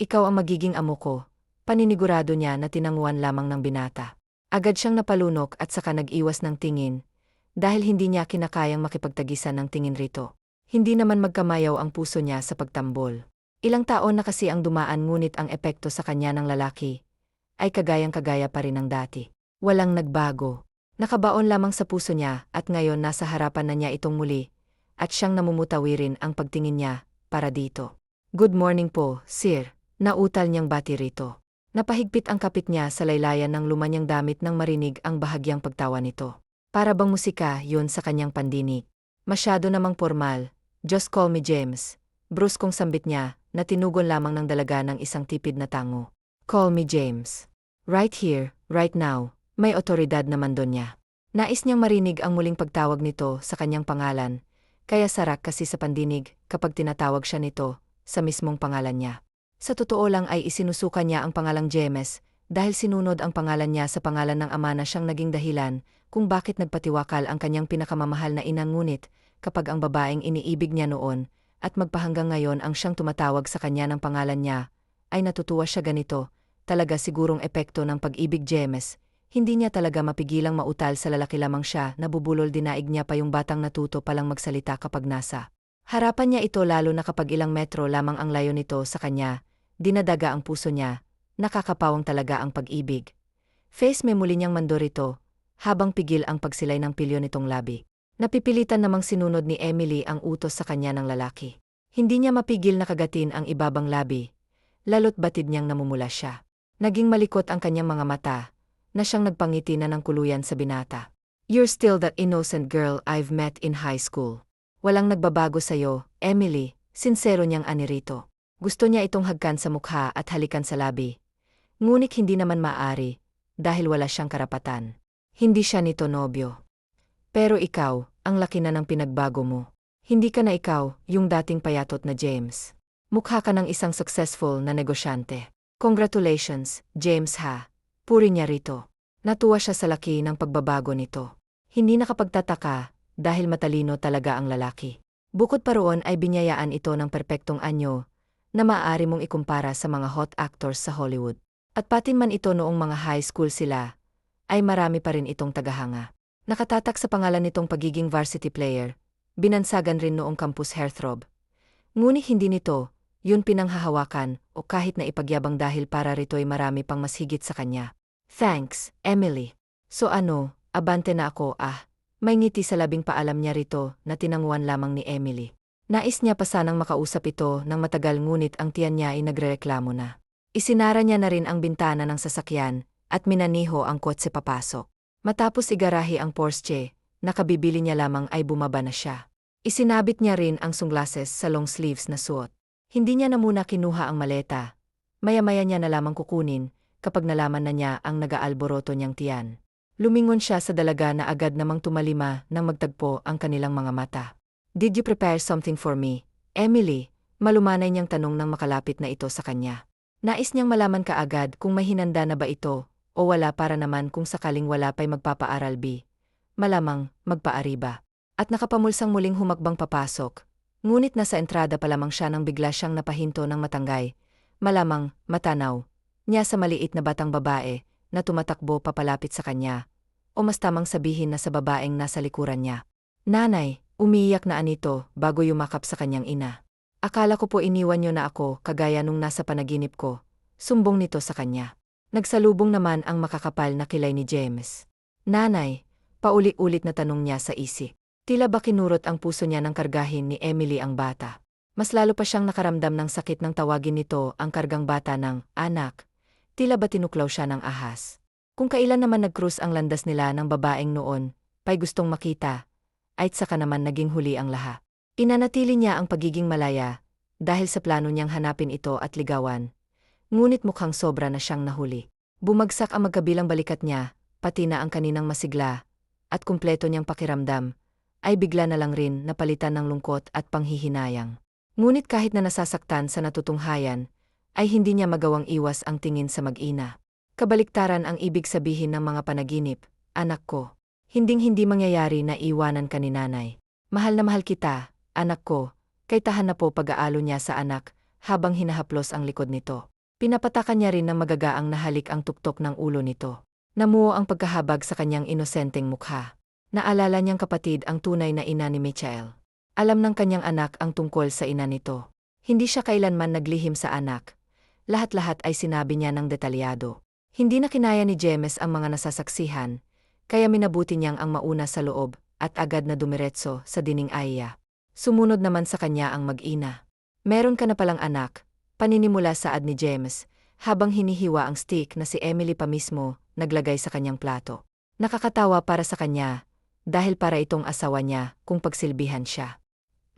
Ikaw ang magiging amo ko, paninigurado niya na tinanguan lamang ng binata. Agad siyang napalunok at saka nag-iwas ng tingin, dahil hindi niya kinakayang makipagtagisan ng tingin rito. Hindi naman magkamayaw ang puso niya sa pagtambol. Ilang taon na kasi ang dumaan ngunit ang epekto sa kanya ng lalaki ay kagayang-kagaya pa rin ng dati. Walang nagbago. Nakabaon lamang sa puso niya at ngayon nasa harapan na niya itong muli at siyang namumutawirin ang pagtingin niya para dito. Good morning po, sir. Nautal niyang bati rito. Napahigpit ang kapit niya sa laylayan ng lumanyang damit nang marinig ang bahagyang pagtawa nito. Para bang musika yun sa kanyang pandinig. Masyado namang formal. Just call me James. Bruskong sambit niya na tinugon lamang ng dalaga ng isang tipid na tango. Call me James. Right here, right now, may otoridad naman doon niya. Nais niyang marinig ang muling pagtawag nito sa kanyang pangalan, kaya sarak kasi sa pandinig kapag tinatawag siya nito sa mismong pangalan niya. Sa totoo lang ay isinusuka niya ang pangalang James dahil sinunod ang pangalan niya sa pangalan ng ama na siyang naging dahilan kung bakit nagpatiwakal ang kanyang pinakamamahal na ina. Ngunit kapag ang babaeng iniibig niya noon at magpahanggang ngayon ang siyang tumatawag sa kanya ng pangalan niya, ay natutuwa siya ganito. Talaga sigurong epekto ng pag-ibig James. Hindi niya talaga mapigilang mautal sa lalaki lamang siya. Nabubulol, dinaig niya pa yung batang natuto palang magsalita kapag nasa harapan niya ito, lalo na kapag ilang metro lamang ang layo nito sa kanya. Dinadaga ang puso niya. Nakakapawang talaga ang pag-ibig. Face me muli niyang mandor ito, habang pigil ang pagsilay ng pilyo nitong labi. Napipilitan namang sinunod ni Emily ang utos sa kanya ng lalaki. Hindi niya mapigil na kagatin ang ibabang labi, lalo't batid niyang namumula siya. Naging malikot ang kanyang mga mata, na siyang nagpangiti na ng kuluyan sa binata. You're still that innocent girl I've met in high school. Walang nagbabago sa'yo, Emily, sinsero niyang anirito. Gusto niya itong hagkan sa mukha at halikan sa labi. Ngunit hindi naman maaari, dahil wala siyang karapatan. Hindi siya nito nobyo. Pero ikaw, ang laki na ng pinagbago mo. Hindi ka na ikaw, yung dating payatot na James. Mukha ka ng isang successful na negosyante. Congratulations, James ha. Puri niya rito. Natuwa siya sa laki ng pagbabago nito. Hindi nakapagtataka, dahil matalino talaga ang lalaki. Bukod pa roon ay binyayaan ito ng perpektong anyo, na maaari mong ikumpara sa mga hot actors sa Hollywood. At patin man ito noong mga high school sila, ay marami pa rin itong tagahanga. Nakatatak sa pangalan nitong pagiging varsity player, binansagan rin noong campus heartthrob. Ngunit hindi nito, yun pinanghahawakan o kahit na ipagyabang dahil para rito'y marami pang mas higit sa kanya. Thanks, Emily. So ano, abante na ako May ngiti sa labing paalam niya rito na tinanguan lamang ni Emily. Nais niya pa sanang makausap ito ng matagal ngunit ang tiyan niya ay nagrereklamo na. Isinara niya na rin ang bintana ng sasakyan at minaniho ang kotse papasok. Matapos igarahe ang Porsche, nakabibili niya lamang ay bumaba na siya. Isinabit niya rin ang sunglasses sa long sleeves na suot. Hindi niya na muna kinuha ang maleta. Maya-maya niya na lamang kukunin kapag nalaman na niya ang nag-aalboroto niyang tiyan. Lumingon siya sa dalaga na agad namang tumalima nang magtagpo ang kanilang mga mata. Did you prepare something for me, Emily? Malumanay niyang tanong nang makalapit na ito sa kanya. Nais niyang malaman kaagad kung may hinanda na ba ito o wala para naman kung sakaling wala pa'y magpapaaral malamang magpaariba. At nakapamulsang muling humakbang papasok. Ngunit nasa entrada pa lamang siya nang bigla siyang napahinto ng matanggay. Malamang matanaw niya sa maliit na batang babae na tumatakbo papalapit sa kanya. O mas tamang sabihin na sa babaeng nasa likuran niya. Nanay, umiiyak na anito bago yumakap sa kanyang ina. Akala ko po iniwan niyo na ako kagaya nung nasa panaginip ko. Sumbong nito sa kanya. Nagsalubong naman ang makakapal na kilay ni James. Nanay, paulit-ulit na tanong niya sa isip. Tila ba kinurot ang puso niya nang kargahin ni Emily ang bata. Mas lalo pa siyang nakaramdam ng sakit nang tawagin nito ang kargang bata ng anak. Tila ba tinuklaw siya ng ahas. Kung kailan naman nag-cruise ang landas nila ng babaeng noon, pa'y gustong makita, ay saka naman naging huli ang lahat. Inanatili niya ang pagiging malaya, dahil sa plano niyang hanapin ito at ligawan. Ngunit mukhang sobra na siyang nahuli. Bumagsak ang magkabilang balikat niya, pati na ang kaninang masigla, at kumpleto niyang pakiramdam, ay bigla na lang rin napalitan ng lungkot at panghihinayang. Ngunit kahit na nasasaktan sa natutunghayan, ay hindi niya magawang iwas ang tingin sa mag-ina. Kabaliktaran ang ibig sabihin ng mga panaginip, anak ko. Hinding-hindi mangyayari na iwanan ka ni nanay. Mahal na mahal kita, anak ko, kay tahan na po pag-aalo niya sa anak, habang hinahaplos ang likod nito. Pinapatakan niya rin ng magagaang nahalik ang tuktok ng ulo nito. Namuo ang pagkahabag sa kanyang inosenteng mukha. Naalala niyang kapatid ang tunay na ina ni Michael. Alam ng kanyang anak ang tungkol sa ina nito. Hindi siya kailanman naglihim sa anak. Lahat-lahat ay sinabi niya ng detalyado. Hindi na kinaya ni James ang mga nasasaksihan, kaya minabuti niyang ang mauna sa loob at agad na dumiretso sa dining aya. Sumunod naman sa kanya ang mag-ina. Meron ka na palang anak, paninimula saad ni James, habang hinihiwa ang stick na si Emily pa mismo naglagay sa kanyang plato. Nakakatawa para sa kanya, dahil para itong asawa niya kung pagsilbihan siya.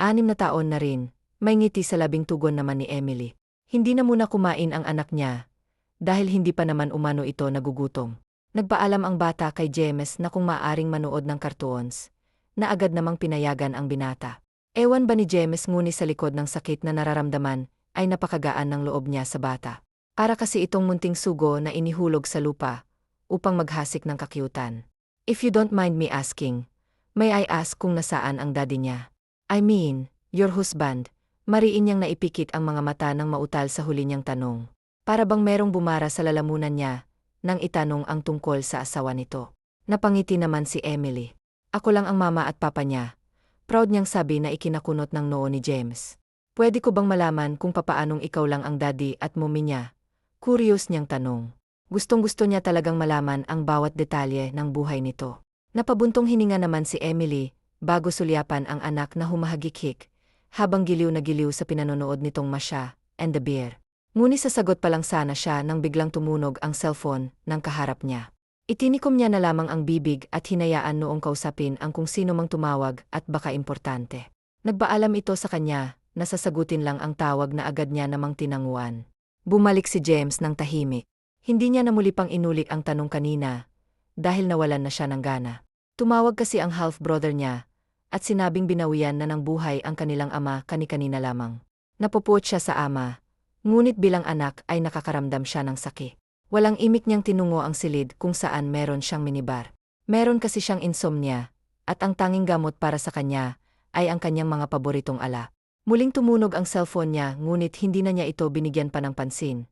6 na taon na rin, may ngiti sa labing tugon naman ni Emily. Hindi na muna kumain ang anak niya, dahil hindi pa naman umano ito nagugutom. Nagpaalam ang bata kay James na kung maaring manood ng cartoons, na agad namang pinayagan ang binata. Ewan ba ni James ngunit sa likod ng sakit na nararamdaman, ay napakagaan ng loob niya sa bata. Para kasi itong munting sugo na inihulog sa lupa, upang maghasik ng kakyutan. If you don't mind me asking, may I ask kung nasaan ang daddy niya? I mean, your husband. Mariin niyang naipikit ang mga mata ng mautal sa huli niyang tanong. Para bang merong bumara sa lalamunan niya, nang itanong ang tungkol sa asawa nito. Napangiti naman si Emily. Ako lang ang mama at papa niya. Proud niyang sabi na ikinakunot ng noo ni James. Pwede ko bang malaman kung papaanong ikaw lang ang daddy at mommy niya? Curious niyang tanong. Gustong-gusto niya talagang malaman ang bawat detalye ng buhay nito. Napabuntong hininga naman si Emily, bago sulyapan ang anak na humahagikik, habang giliw na giliw sa pinanonood nitong Masha and the Bear. Ngunit sasagot pa lang sana siya nang biglang tumunog ang cellphone ng kaharap niya. Itinikom niya na lamang ang bibig at hinayaan noong kausapin ang kung sino mang tumawag at baka importante. Nagpaalam ito sa kanya, na sasagutin lang ang tawag na agad niya namang tinanguan. Bumalik si James ng tahimik. Hindi niya na muli pang inulik ang tanong kanina, dahil nawalan na siya ng gana. Tumawag kasi ang half-brother niya, at sinabing binawian na ng buhay ang kanilang ama kani-kanina lamang. Napupot siya sa ama, ngunit bilang anak ay nakakaramdam siya ng sakit. Walang imik niyang tinungo ang silid kung saan meron siyang minibar. Meron kasi siyang insomnia, at ang tanging gamot para sa kanya ay ang kanyang mga paboritong ala. Muling tumunog ang cellphone niya ngunit hindi na niya ito binigyan pa ng pansin.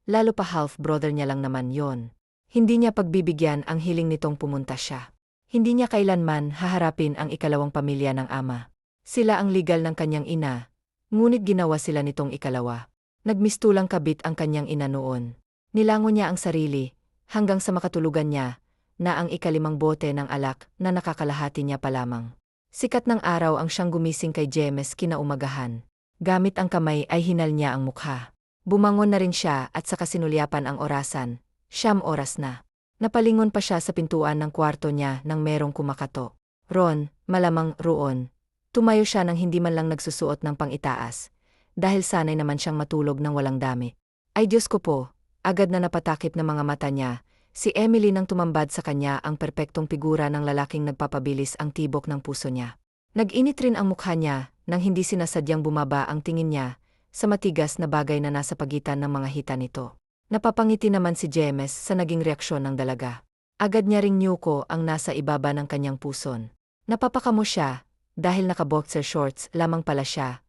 Lalo pa half-brother niya lang naman yon. Hindi niya pagbibigyan ang hiling nitong pumunta siya. Hindi niya kailanman haharapin ang ikalawang pamilya ng ama. Sila ang legal ng kanyang ina, ngunit ginawa sila nitong ikalawa. Nagmistulang kabit ang kanyang ina noon. Nilango niya ang sarili, hanggang sa makatulugan niya, na ang ikalimang bote ng alak na nakakalahati niya pa lamang. Sikat ng araw ang siyang gumising kay James kinaumagahan. Gamit ang kamay ay hinal niya ang mukha. Bumangon na rin siya at saka sinulyapan ang orasan. 9 oras na. Napalingon pa siya sa pintuan ng kwarto niya nang merong kumakatok. Ron, malamang roon. Tumayo siya nang hindi man lang nagsusuot ng pang-itaas. Dahil sanay naman siyang matulog ng walang damit. Ay Diyos ko po, agad na napatakip ng mga mata niya. Si Emily nang tumambad sa kanya ang perpektong figura ng lalaking nagpapabilis ang tibok ng puso niya. Nag-init rin ang mukha niya nang hindi sinasadyang bumaba ang tingin niya sa matigas na bagay na nasa pagitan ng mga hita nito. Napapangiti naman si James sa naging reaksyon ng dalaga. Agad niya ring nyuko ang nasa ibaba ng kanyang puson. Napapakamo siya dahil naka-boxer shorts lamang pala siya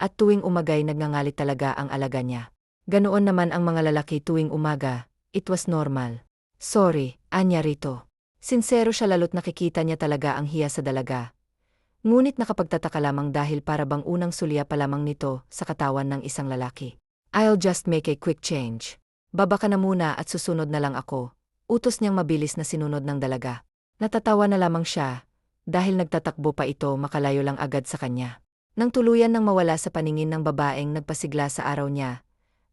at tuwing umagay nagngangalit talaga ang alaga niya. Ganoon naman ang mga lalaki tuwing umaga, it was normal. Sorry, anya rito. Sinsero siya lalo't nakikita niya talaga ang hiya sa dalaga. Ngunit nakapagtataka lamang dahil para bang unang sulya pa lamang nito sa katawan ng isang lalaki. I'll just make a quick change. Baba ka na muna at susunod na lang ako. Utos niyang mabilis na sinunod ng dalaga. Natatawa na lamang siya dahil nagtatakbo pa ito makalayo lang agad sa kanya. Nang tuluyan nang mawala sa paningin ng babaeng nagpasigla sa araw niya,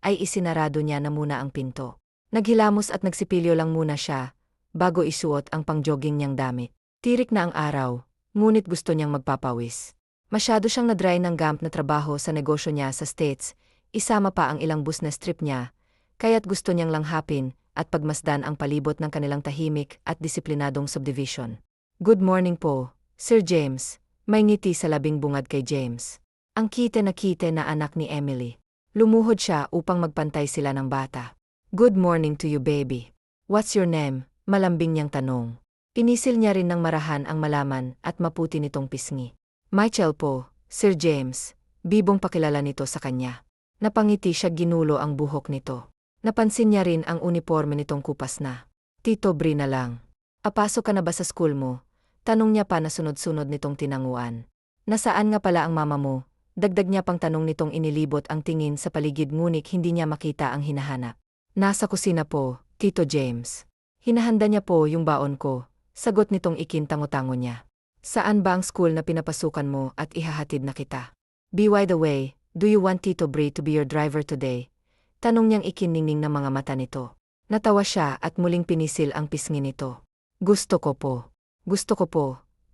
ay isinarado niya na muna ang pinto. Naghilamos at nagsipilyo lang muna siya, bago isuot ang pang-jogging niyang damit. Tirik na ang araw, ngunit gusto niyang magpapawis. Masyado siyang na-dry ng gamp na trabaho sa negosyo niya sa States, isama pa ang ilang business trip niya, kaya't gusto niyang langhapin at pagmasdan ang palibot ng kanilang tahimik at disiplinadong subdivision. Good morning po, Sir James. May ngiti sa labing bungad kay James. Ang kite na anak ni Emily. Lumuhod siya upang magpantay sila ng bata. Good morning to you, baby. What's your name? Malambing niyang tanong. Pinisil niya rin ng marahan ang malaman at maputi nitong pisngi. Michael po, Sir James. Bibong pakilala nito sa kanya. Napangiti siya, ginulo ang buhok nito. Napansin niya rin ang uniforme nitong kupas na. Tito Bri na lang. Apasok ka na ba sa school mo? Tanong niya pa na sunod-sunod nitong tinanguan. Nasaan nga pala ang mama mo? Dagdag niya pang tanong nitong inilibot ang tingin sa paligid ngunit hindi niya makita ang hinahanap. Nasa kusina po, Tito James. Hinahanda niya po yung baon ko, sagot nitong ikintango-tango niya. Saan ba ang school na pinapasukan mo at ihahatid na kita? By the way, do you want Tito Bri to be your driver today? Tanong niyang ikiningning ng mga mata nito. Natawa siya at muling pinisil ang pisngi nito. Gusto ko po. Gusto ko po.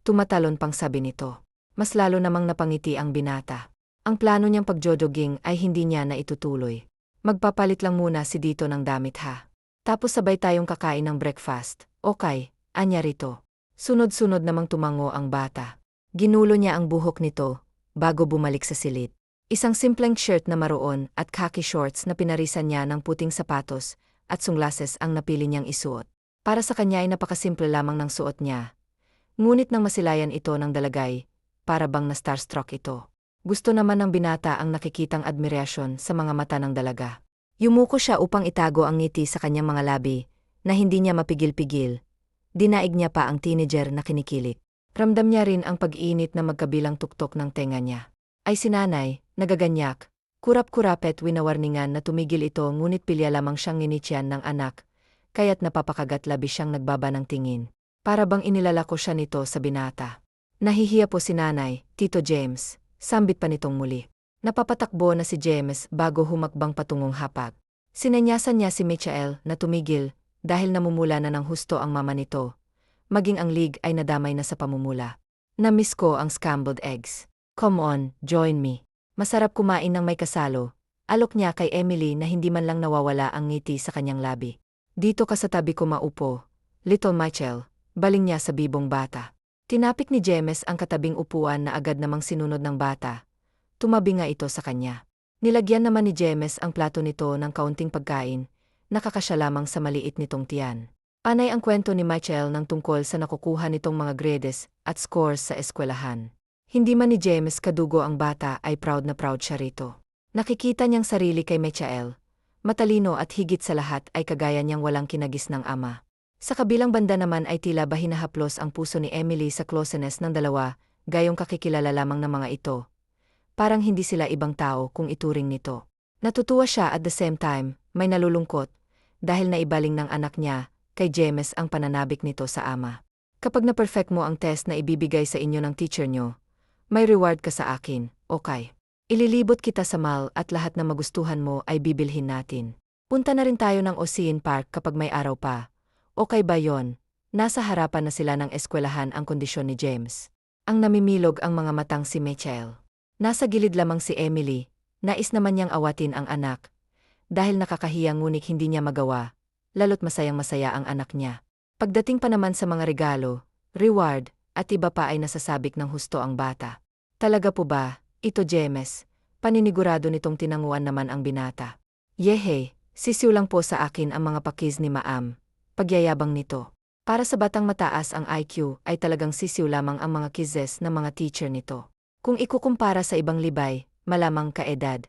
Tumatalon pang sabi nito. Mas lalo namang napangiti ang binata. Ang plano niyang pagjojoging ay hindi niya na itutuloy. Magpapalit lang muna si Dito ng damit ha. Tapos sabay tayong kakain ng breakfast. Okay, anya rito. Sunod-sunod namang tumango ang bata. Ginulo niya ang buhok nito, bago bumalik sa silid. Isang simpleng shirt na maroon at khaki shorts na pinarisan niya ng puting sapatos at sunglasses ang napili niyang isuot. Para sa kanya ay napakasimple lamang ng suot niya. Ngunit nang masilayan ito ng dalagay, para bang na starstruck ito. Gusto naman ng binata ang nakikitang admirasyon sa mga mata ng dalaga. Yumuko siya upang itago ang ngiti sa kanyang mga labi, na hindi niya mapigil-pigil. Dinaig niya pa ang teenager na kinikilit. Ramdam niya rin ang pag-init na magkabilang tuktok ng tenga niya. Ay si nanay, nagaganyak. Kurap-kurapet winawarningan na tumigil ito ngunit pilya lamang siyang nginitsyan ng anak, kaya't napapakagat labis siyang nagbaba ng tingin. Para bang inilalako siya nito sa binata. Nahihiya po si nanay, Tito James. Sambit pa nitong muli. Napapatakbo na si James bago humakbang patungong hapag. Sinanyasan niya si Michael na tumigil dahil namumula na ng husto ang mama nito. Maging ang league ay nadamay na sa pamumula. Namiss ko ang scrambled eggs. Come on, join me. Masarap kumain ng may kasalo. Alok niya kay Emily na hindi man lang nawawala ang ngiti sa kanyang labi. Dito ka sa tabi ko maupo. Little Michael, baling niya sa bibong bata. Tinapik ni James ang katabing upuan na agad namang sinunod ng bata. Tumabi nga ito sa kanya. Nilagyan naman ni James ang plato nito ng kaunting pagkain, nakakasya lamang sa maliit nitong tiyan. Panay ang kwento ni Michael ng tungkol sa nakukuha nitong mga grades at scores sa eskwelahan. Hindi man ni James kadugo ang bata ay proud na proud siya rito. Nakikita niyang sarili kay Michael. Matalino at higit sa lahat ay kagaya niyang walang kinagis ng ama. Sa kabilang banda naman ay tila ba hinahaplos ang puso ni Emily sa closeness ng dalawa, gayong kakikilala lamang ng mga ito. Parang hindi sila ibang tao kung ituring nito. Natutuwa siya at the same time, may nalulungkot, dahil naibaling ng anak niya, kay James ang pananabik nito sa ama. Kapag na-perfect mo ang test na ibibigay sa inyo ng teacher nyo, may reward ka sa akin, okay? Ililibot kita sa mall at lahat na magustuhan mo ay bibilhin natin. Punta na rin tayo ng Ocean Park kapag may araw pa. Okay ba yon? Nasa harapan na sila ng eskwelahan ang kondisyon ni James. Ang namimilog ang mga matang si Michael. Nasa gilid lamang si Emily, nais naman niyang awatin ang anak. Dahil nakakahiya ngunit hindi niya magawa, lalo't masayang-masaya ang anak niya. Pagdating pa naman sa mga regalo, reward, at iba pa ay nasasabik ng husto ang bata. Talaga po ba, ito James? Paninigurado nitong tinanguan naman ang binata. Yehe, sisiw lang po sa akin ang mga pakiz ni Maam. Pagyayabang nito. Para sa batang mataas ang IQ ay talagang sisiw lamang ang mga kizes ng mga teacher nito. Kung ikukumpara sa ibang libay, malamang kaedad.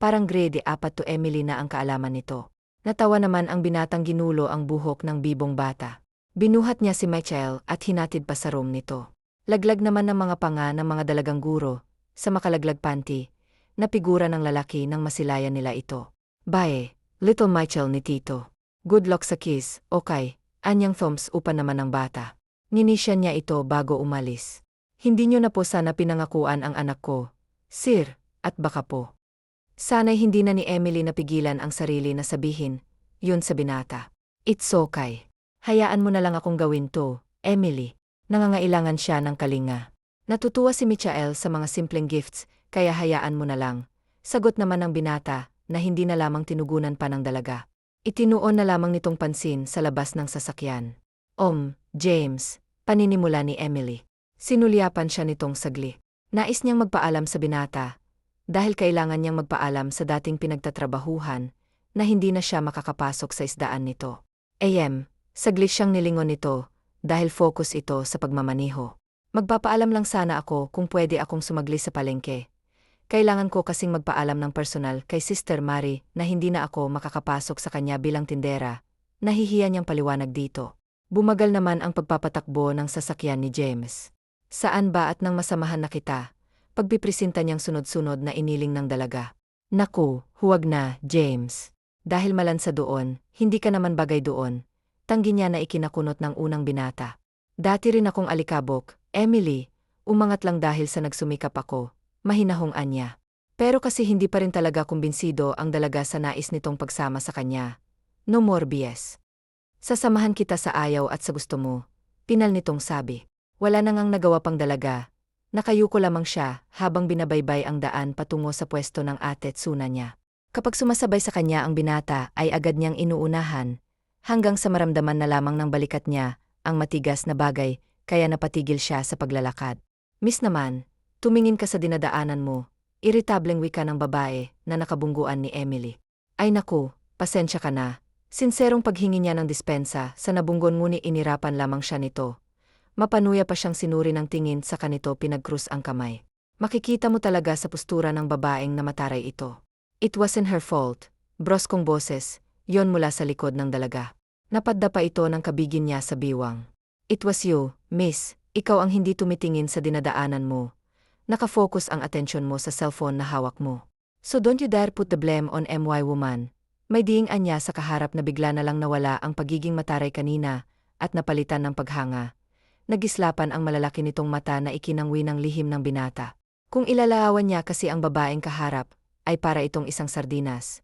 Parang grade 4 to Emily na ang kaalaman nito. Natawa naman ang binatang ginulo ang buhok ng bibong bata. Binuhat niya si Michael at hinatid pa sa room nito. Laglag naman ng mga panga ng mga dalagang guro, sa makalaglag panty, na figura ng lalaki nang masilayan nila ito. Bae, little Michael ni Tito. Good luck sa kiss, okay, anyang thumbs upan naman ng bata. Ninisya niya ito bago umalis. Hindi niyo na po sana pinangakuan ang anak ko, sir, at baka po. Sana'y hindi na ni Emily napigilan ang sarili na sabihin, yun sa binata. It's okay. Hayaan mo na lang akong gawin to, Emily. Nangangailangan siya ng kalinga. Natutuwa si Michael sa mga simpleng gifts, kaya hayaan mo na lang. Sagot naman ng binata, na hindi na lamang tinugunan pa ng dalaga. Itinuon na lamang nitong pansin sa labas ng sasakyan. James, paninimula ni Emily. Sinulyapan siya nitong sagli. Nais niyang magpaalam sa binata, dahil kailangan niyang magpaalam sa dating pinagtatrabahuhan, na hindi na siya makakapasok sa isdaan nito. Sagli siyang nilingon nito, dahil focus ito sa pagmamaniho. Magpapaalam lang sana ako kung pwede akong sumagli sa palengke. Kailangan ko kasing magpaalam ng personal kay Sister Mary na hindi na ako makakapasok sa kanya bilang tindera. Nahihiya niyang paliwanag dito. Bumagal naman ang pagpapatakbo ng sasakyan ni James. Saan ba at nang masamahan na kita? Pagpipresenta niyang sunod-sunod na iniling ng dalaga. Naku, huwag na, James. Dahil malansa doon, hindi ka naman bagay doon. Tanggi niya na ikinakunot ng unang binata. Dati rin akong alikabok, Emily. Umangat lang dahil sa nagsumikap ako. Mahinahong niya. Pero kasi hindi pa rin talaga kumbinsido ang dalaga sa nais nitong pagsama sa kanya. No more BS. Sasamahan kita sa ayaw at sa gusto mo. Pinal nitong sabi. Wala na ngang nagawa pang dalaga. Nakayuko lamang siya habang binabaybay ang daan patungo sa pwesto ng ate at suna niya. Kapag sumasabay sa kanya ang binata ay agad niyang inuunahan, hanggang sa maramdaman na lamang ng balikat niya ang matigas na bagay kaya napatigil siya sa paglalakad. Miss naman, tumingin ka sa dinadaanan mo, iritableng wika ng babae na nakabungguan ni Emily. Ay naku, pasensya ka na. Sinserong paghingi niya ng dispensa sa nabunggon ngunit inirapan lamang siya nito. Mapanuya pa siyang sinuri ng tingin sa kanito pinagkrus ang kamay. Makikita mo talaga sa postura ng babaeng na mataray ito. It wasn't her fault. Broskong boses, yon mula sa likod ng dalaga. Napadda pa ito ng kabigin niya sa biwang. It was you, miss. Ikaw ang hindi tumitingin sa dinadaanan mo. Nakafocus ang atensyon mo sa cellphone na hawak mo. So don't you dare put the blame on MY woman. May diing anya sa kaharap na bigla na lang nawala ang pagiging mataray kanina at napalitan ng paghanga. Nagislapan ang malalaki nitong mata na ikinangwi ng lihim ng binata. Kung ilalawan niya kasi ang babaeng kaharap, ay para itong isang sardinas.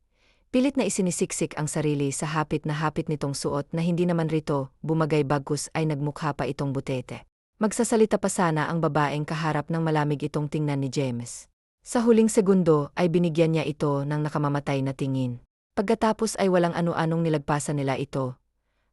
Pilit na isinisiksik ang sarili sa hapit na hapit nitong suot na hindi naman rito, bumagay bagkus ay nagmukha pa itong butete. Magsasalita pa sana ang babaeng kaharap ng malamig itong tingnan ni James. Sa huling segundo ay binigyan niya ito ng nakamamatay na tingin. Pagkatapos ay walang ano-anong nilagpasan nila ito,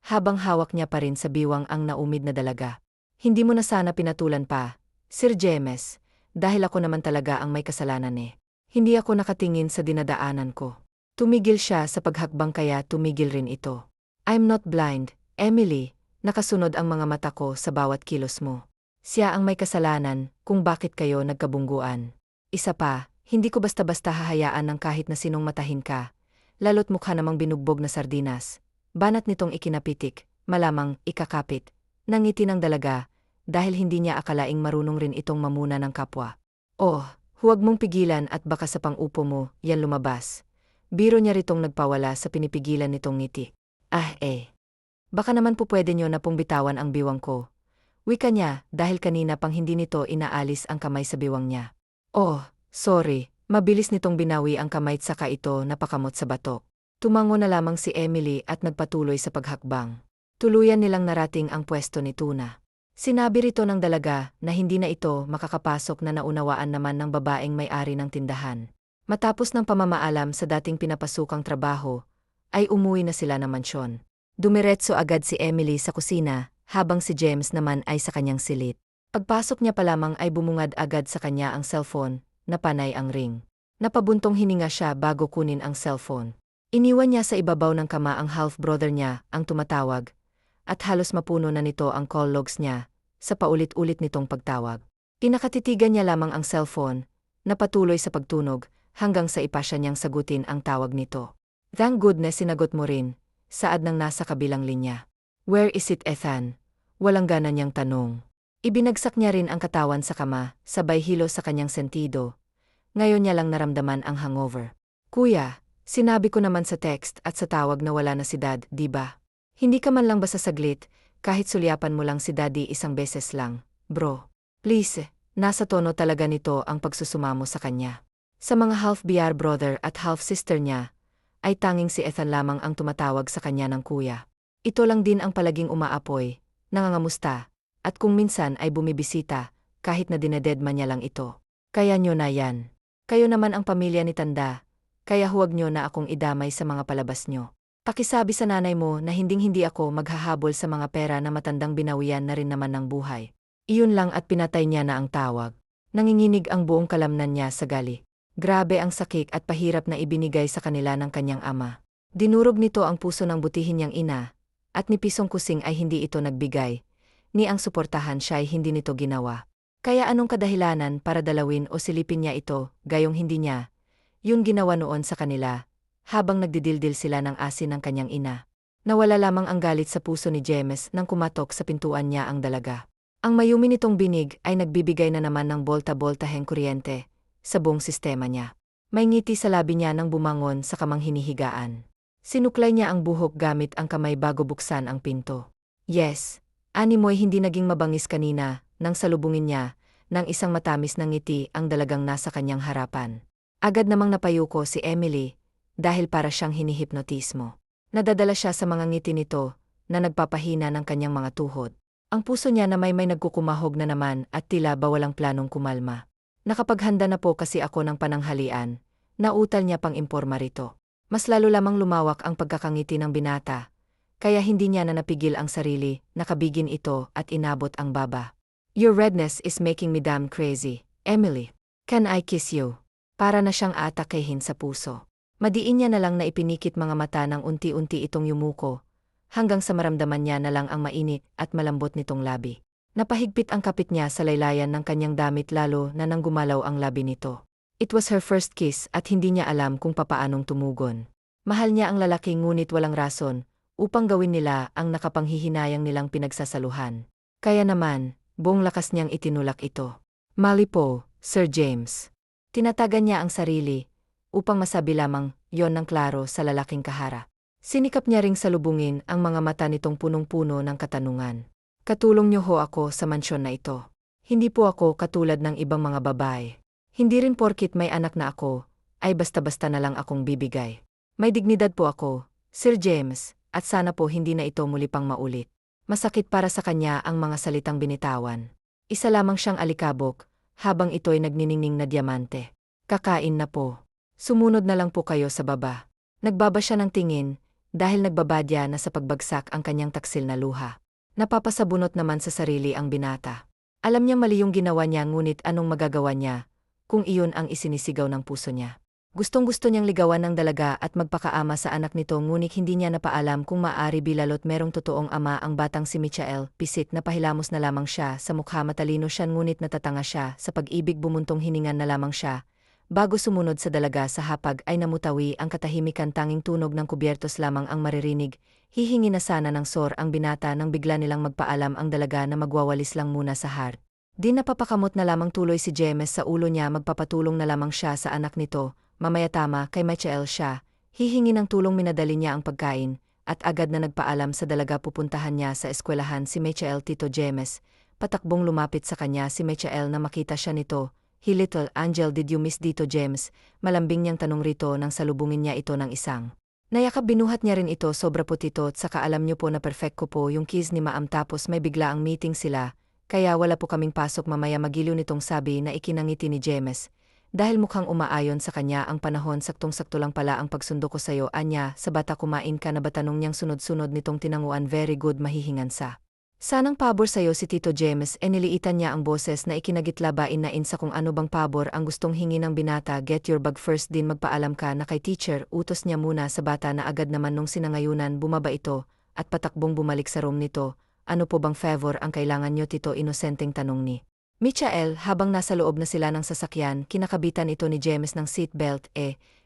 habang hawak niya pa rin sa biwang ang naumid na dalaga. Hindi mo na sana pinatulan pa, Sir James, dahil ako naman talaga ang may kasalanan eh. Hindi ako nakatingin sa dinadaanan ko. Tumigil siya sa paghakbang kaya tumigil rin ito. I'm not blind, Emily, nakasunod ang mga mata ko sa bawat kilos mo. Siya ang may kasalanan kung bakit kayo nagkabungguan. Isa pa, hindi ko basta-basta hahayaan ng kahit na sinong matahin ka, lalo't mukha namang binugbog na sardinas. Banat nitong ikinapitik, malamang ikakapit, nangiti ng dalaga, dahil hindi niya akalaing marunong rin itong mamuna ng kapwa. Oh, huwag mong pigilan at baka sa pang-upo mo, yan lumabas. Biro niya ritong nagpawala sa pinipigilan nitong ngiti. Baka naman po pwede niyo na pong bitawan ang biwang ko. Wika niya dahil kanina pang hindi nito inaalis ang kamay sa biwang niya. Oh, sorry, mabilis nitong binawi ang kamay at saka ito napakamot sa batok. Tumango na lamang si Emily at nagpatuloy sa paghakbang. Tuluyan nilang narating ang pwesto ni Tuna. Sinabi rito ng dalaga na hindi na ito makakapasok na naunawaan naman ng babaeng may-ari ng tindahan. Matapos ng pamamaalam sa dating pinapasukang trabaho, ay umuwi na sila ng mansyon. Dumiretso agad si Emily sa kusina, habang si James naman ay sa kanyang silid. Pagpasok niya pa lamang ay bumungad agad sa kanya ang cellphone, na panay ang ring. Napabuntong hininga siya bago kunin ang cellphone. Iniwan niya sa ibabaw ng kama ang half-brother niya, ang tumatawag, at halos mapuno na nito ang call logs niya, sa paulit-ulit nitong pagtawag. Pinakatitigan niya lamang ang cellphone, na patuloy sa pagtunog, hanggang sa ipasya niyang sagutin ang tawag nito. Thank goodness sinagot mo rin, saad ng nasa kabilang linya. Where is it, Ethan? Walang gana niyang tanong. Ibinagsak niya rin ang katawan sa kama, sabay hilo sa kanyang sentido. Ngayon niya lang naramdaman ang hangover. Kuya, sinabi ko naman sa text at sa tawag na wala na si Dad, di ba? Hindi ka man lang ba sasaglit, kahit sulyapan mo lang si Daddy isang beses lang, bro. Please, nasa tono talaga nito ang pagsusumamo sa kanya. Sa mga half-BR brother at half-sister niya, ay tanging si Ethan lamang ang tumatawag sa kanya ng kuya. Ito lang din ang palaging umaapoy, nangangamusta, at kung minsan ay bumibisita, kahit na dinededma niya lang ito. Kaya nyo na yan. Kayo naman ang pamilya ni Tanda, kaya huwag nyo na akong idamay sa mga palabas nyo. Pakisabi sa nanay mo na hinding-hindi ako maghahabol sa mga pera na matandang binawian na rin naman ng buhay. Iyon lang at pinatay niya na ang tawag. Nanginginig ang buong kalamnan niya sa gali. Grabe ang sakit at pahirap na ibinigay sa kanila ng kanyang ama. Dinurog nito ang puso ng butihin niyang ina, at ni Pisong Kusing ay hindi ito nagbigay, ni ang suportahan siya ay hindi nito ginawa. Kaya anong kadahilanan para dalawin o silipin niya ito, gayong hindi niya, yun ginawa noon sa kanila, habang nagdidildil sila ng asin ng kanyang ina. Nawala lamang ang galit sa puso ni James nang kumatok sa pintuan niya ang dalaga. Ang mayumi nitong binig ay nagbibigay na naman ng bolta-boltaheng kuryente sa buong sistema niya. May ngiti sa labi niya nang bumangon sa kamang hinihigaan. Sinuklay niya ang buhok gamit ang kamay bago buksan ang pinto. Yes, animoy hindi naging mabangis kanina nang salubungin niya ng isang matamis na ngiti ang dalagang nasa kanyang harapan. Agad namang napayuko si Emily dahil para siyang hinihipnotismo. Nadadala siya sa mga ngiti nito na nagpapahina ng kanyang mga tuhod. Ang puso niya na may nagkukumahog na naman at tila ba walang planong kumalma. Nakapaghanda na po kasi ako ng pananghalian, nautal niya pang imporma rito. Mas lalo lamang lumawak ang pagkakangiti ng binata, kaya hindi niya na napigil ang sarili, nakabigin ito at inabot ang baba. Your redness is making me damn crazy, Emily. Can I kiss you? Para na siyang atakehin sa puso. Madiin niya na lang na ipinikit mga mata ng unti-unti itong yumuko, hanggang sa maramdaman niya na lang ang mainit at malambot nitong labi. Napahigpit ang kapit niya sa laylayan ng kanyang damit lalo na nang gumalaw ang labi nito. It was her first kiss at hindi niya alam kung papaanong tumugon. Mahal niya ang lalaki ngunit walang rason upang gawin nila ang nakapanghihinayang nilang pinagsasaluhan. Kaya naman, buong lakas niyang itinulak ito. Malipo, Sir James. Tinatagan niya ang sarili upang masabi lamang yon ng klaro sa lalaking kahara. Sinikap niya ring salubungin ang mga mata nitong punong-puno ng katanungan. Katulong niyo ho ako sa mansyon na ito. Hindi po ako katulad ng ibang mga babae. Hindi rin porkit may anak na ako, ay basta-basta na lang akong bibigay. May dignidad po ako, Sir James, at sana po hindi na ito muli pang maulit. Masakit para sa kanya ang mga salitang binitawan. Isa lamang siyang alikabok, habang ito'y nagniningning na diamante. Kakain na po. Sumunod na lang po kayo sa baba. Nagbaba siya ng tingin, dahil nagbabadya na sa pagbagsak ang kanyang taksil na luha. Napapasabunot naman sa sarili ang binata. Alam niya mali yung ginawa niya ngunit anong magagawa niya kung iyon ang isinisigaw ng puso niya. Gustong-gusto niyang ligawan ng dalaga at magpakaama sa anak nito ngunit hindi niya napaalam kung maaari bilalot merong totoong ama ang batang si Michael. Pisit na pahilamos na lamang siya sa mukha, matalino siya ngunit natatanga siya sa pag-ibig, bumuntong hiningan na lamang siya. Bago sumunod sa dalaga sa hapag ay namutawi ang katahimikan, tanging tunog ng kubyertos lamang ang maririnig. Hihingi na sana ng sor ang binata nang bigla nilang magpaalam ang dalaga na magwawalis lang muna sa hard. Di napapakamot na lamang tuloy si James sa ulo niya, magpapatulong na lamang siya sa anak nito. Mamaya tama kay Michael siya, hihingi ng tulong, minadali niya ang pagkain, at agad na nagpaalam sa dalaga pupuntahan niya sa eskwelahan si Michael. Tito James, patakbong lumapit sa kanya si Michael na makita siya nito. "Hey little angel, did you miss Tito James?" Malambing niyang tanong rito nang salubungin niya ito ng isang nayakap. Binuhat niya rin ito, sobra po tito, at saka alam niyo po na perfect ko po yung kiss ni Maam, tapos may bigla ang meeting sila, kaya wala po kaming pasok mamaya, magiliw nitong sabi na ikinangiti ni James. Dahil mukhang umaayon sa kanya ang panahon, saktong-sakto lang pala ang pagsundo ko sa'yo, anya, sa bata kumain ka na ba? Tanong niyang sunod-sunod nitong tinanguan. Very good, mahihingan sa sanang pabor sa'yo si Tito James. Niliitan niya ang boses na ikinagitlabain na insa kung ano bang pabor ang gustong hingi ng binata. Get your bag first din, magpaalam ka na kay teacher. Utos niya muna sa bata na agad naman nung sinangayunan bumaba ito at patakbong bumalik sa room nito. Ano po bang favor ang kailangan niyo tito? Inosenteng tanong ni Michael habang nasa loob na sila ng sasakyan. Kinakabitan ito ni James ng seatbelt.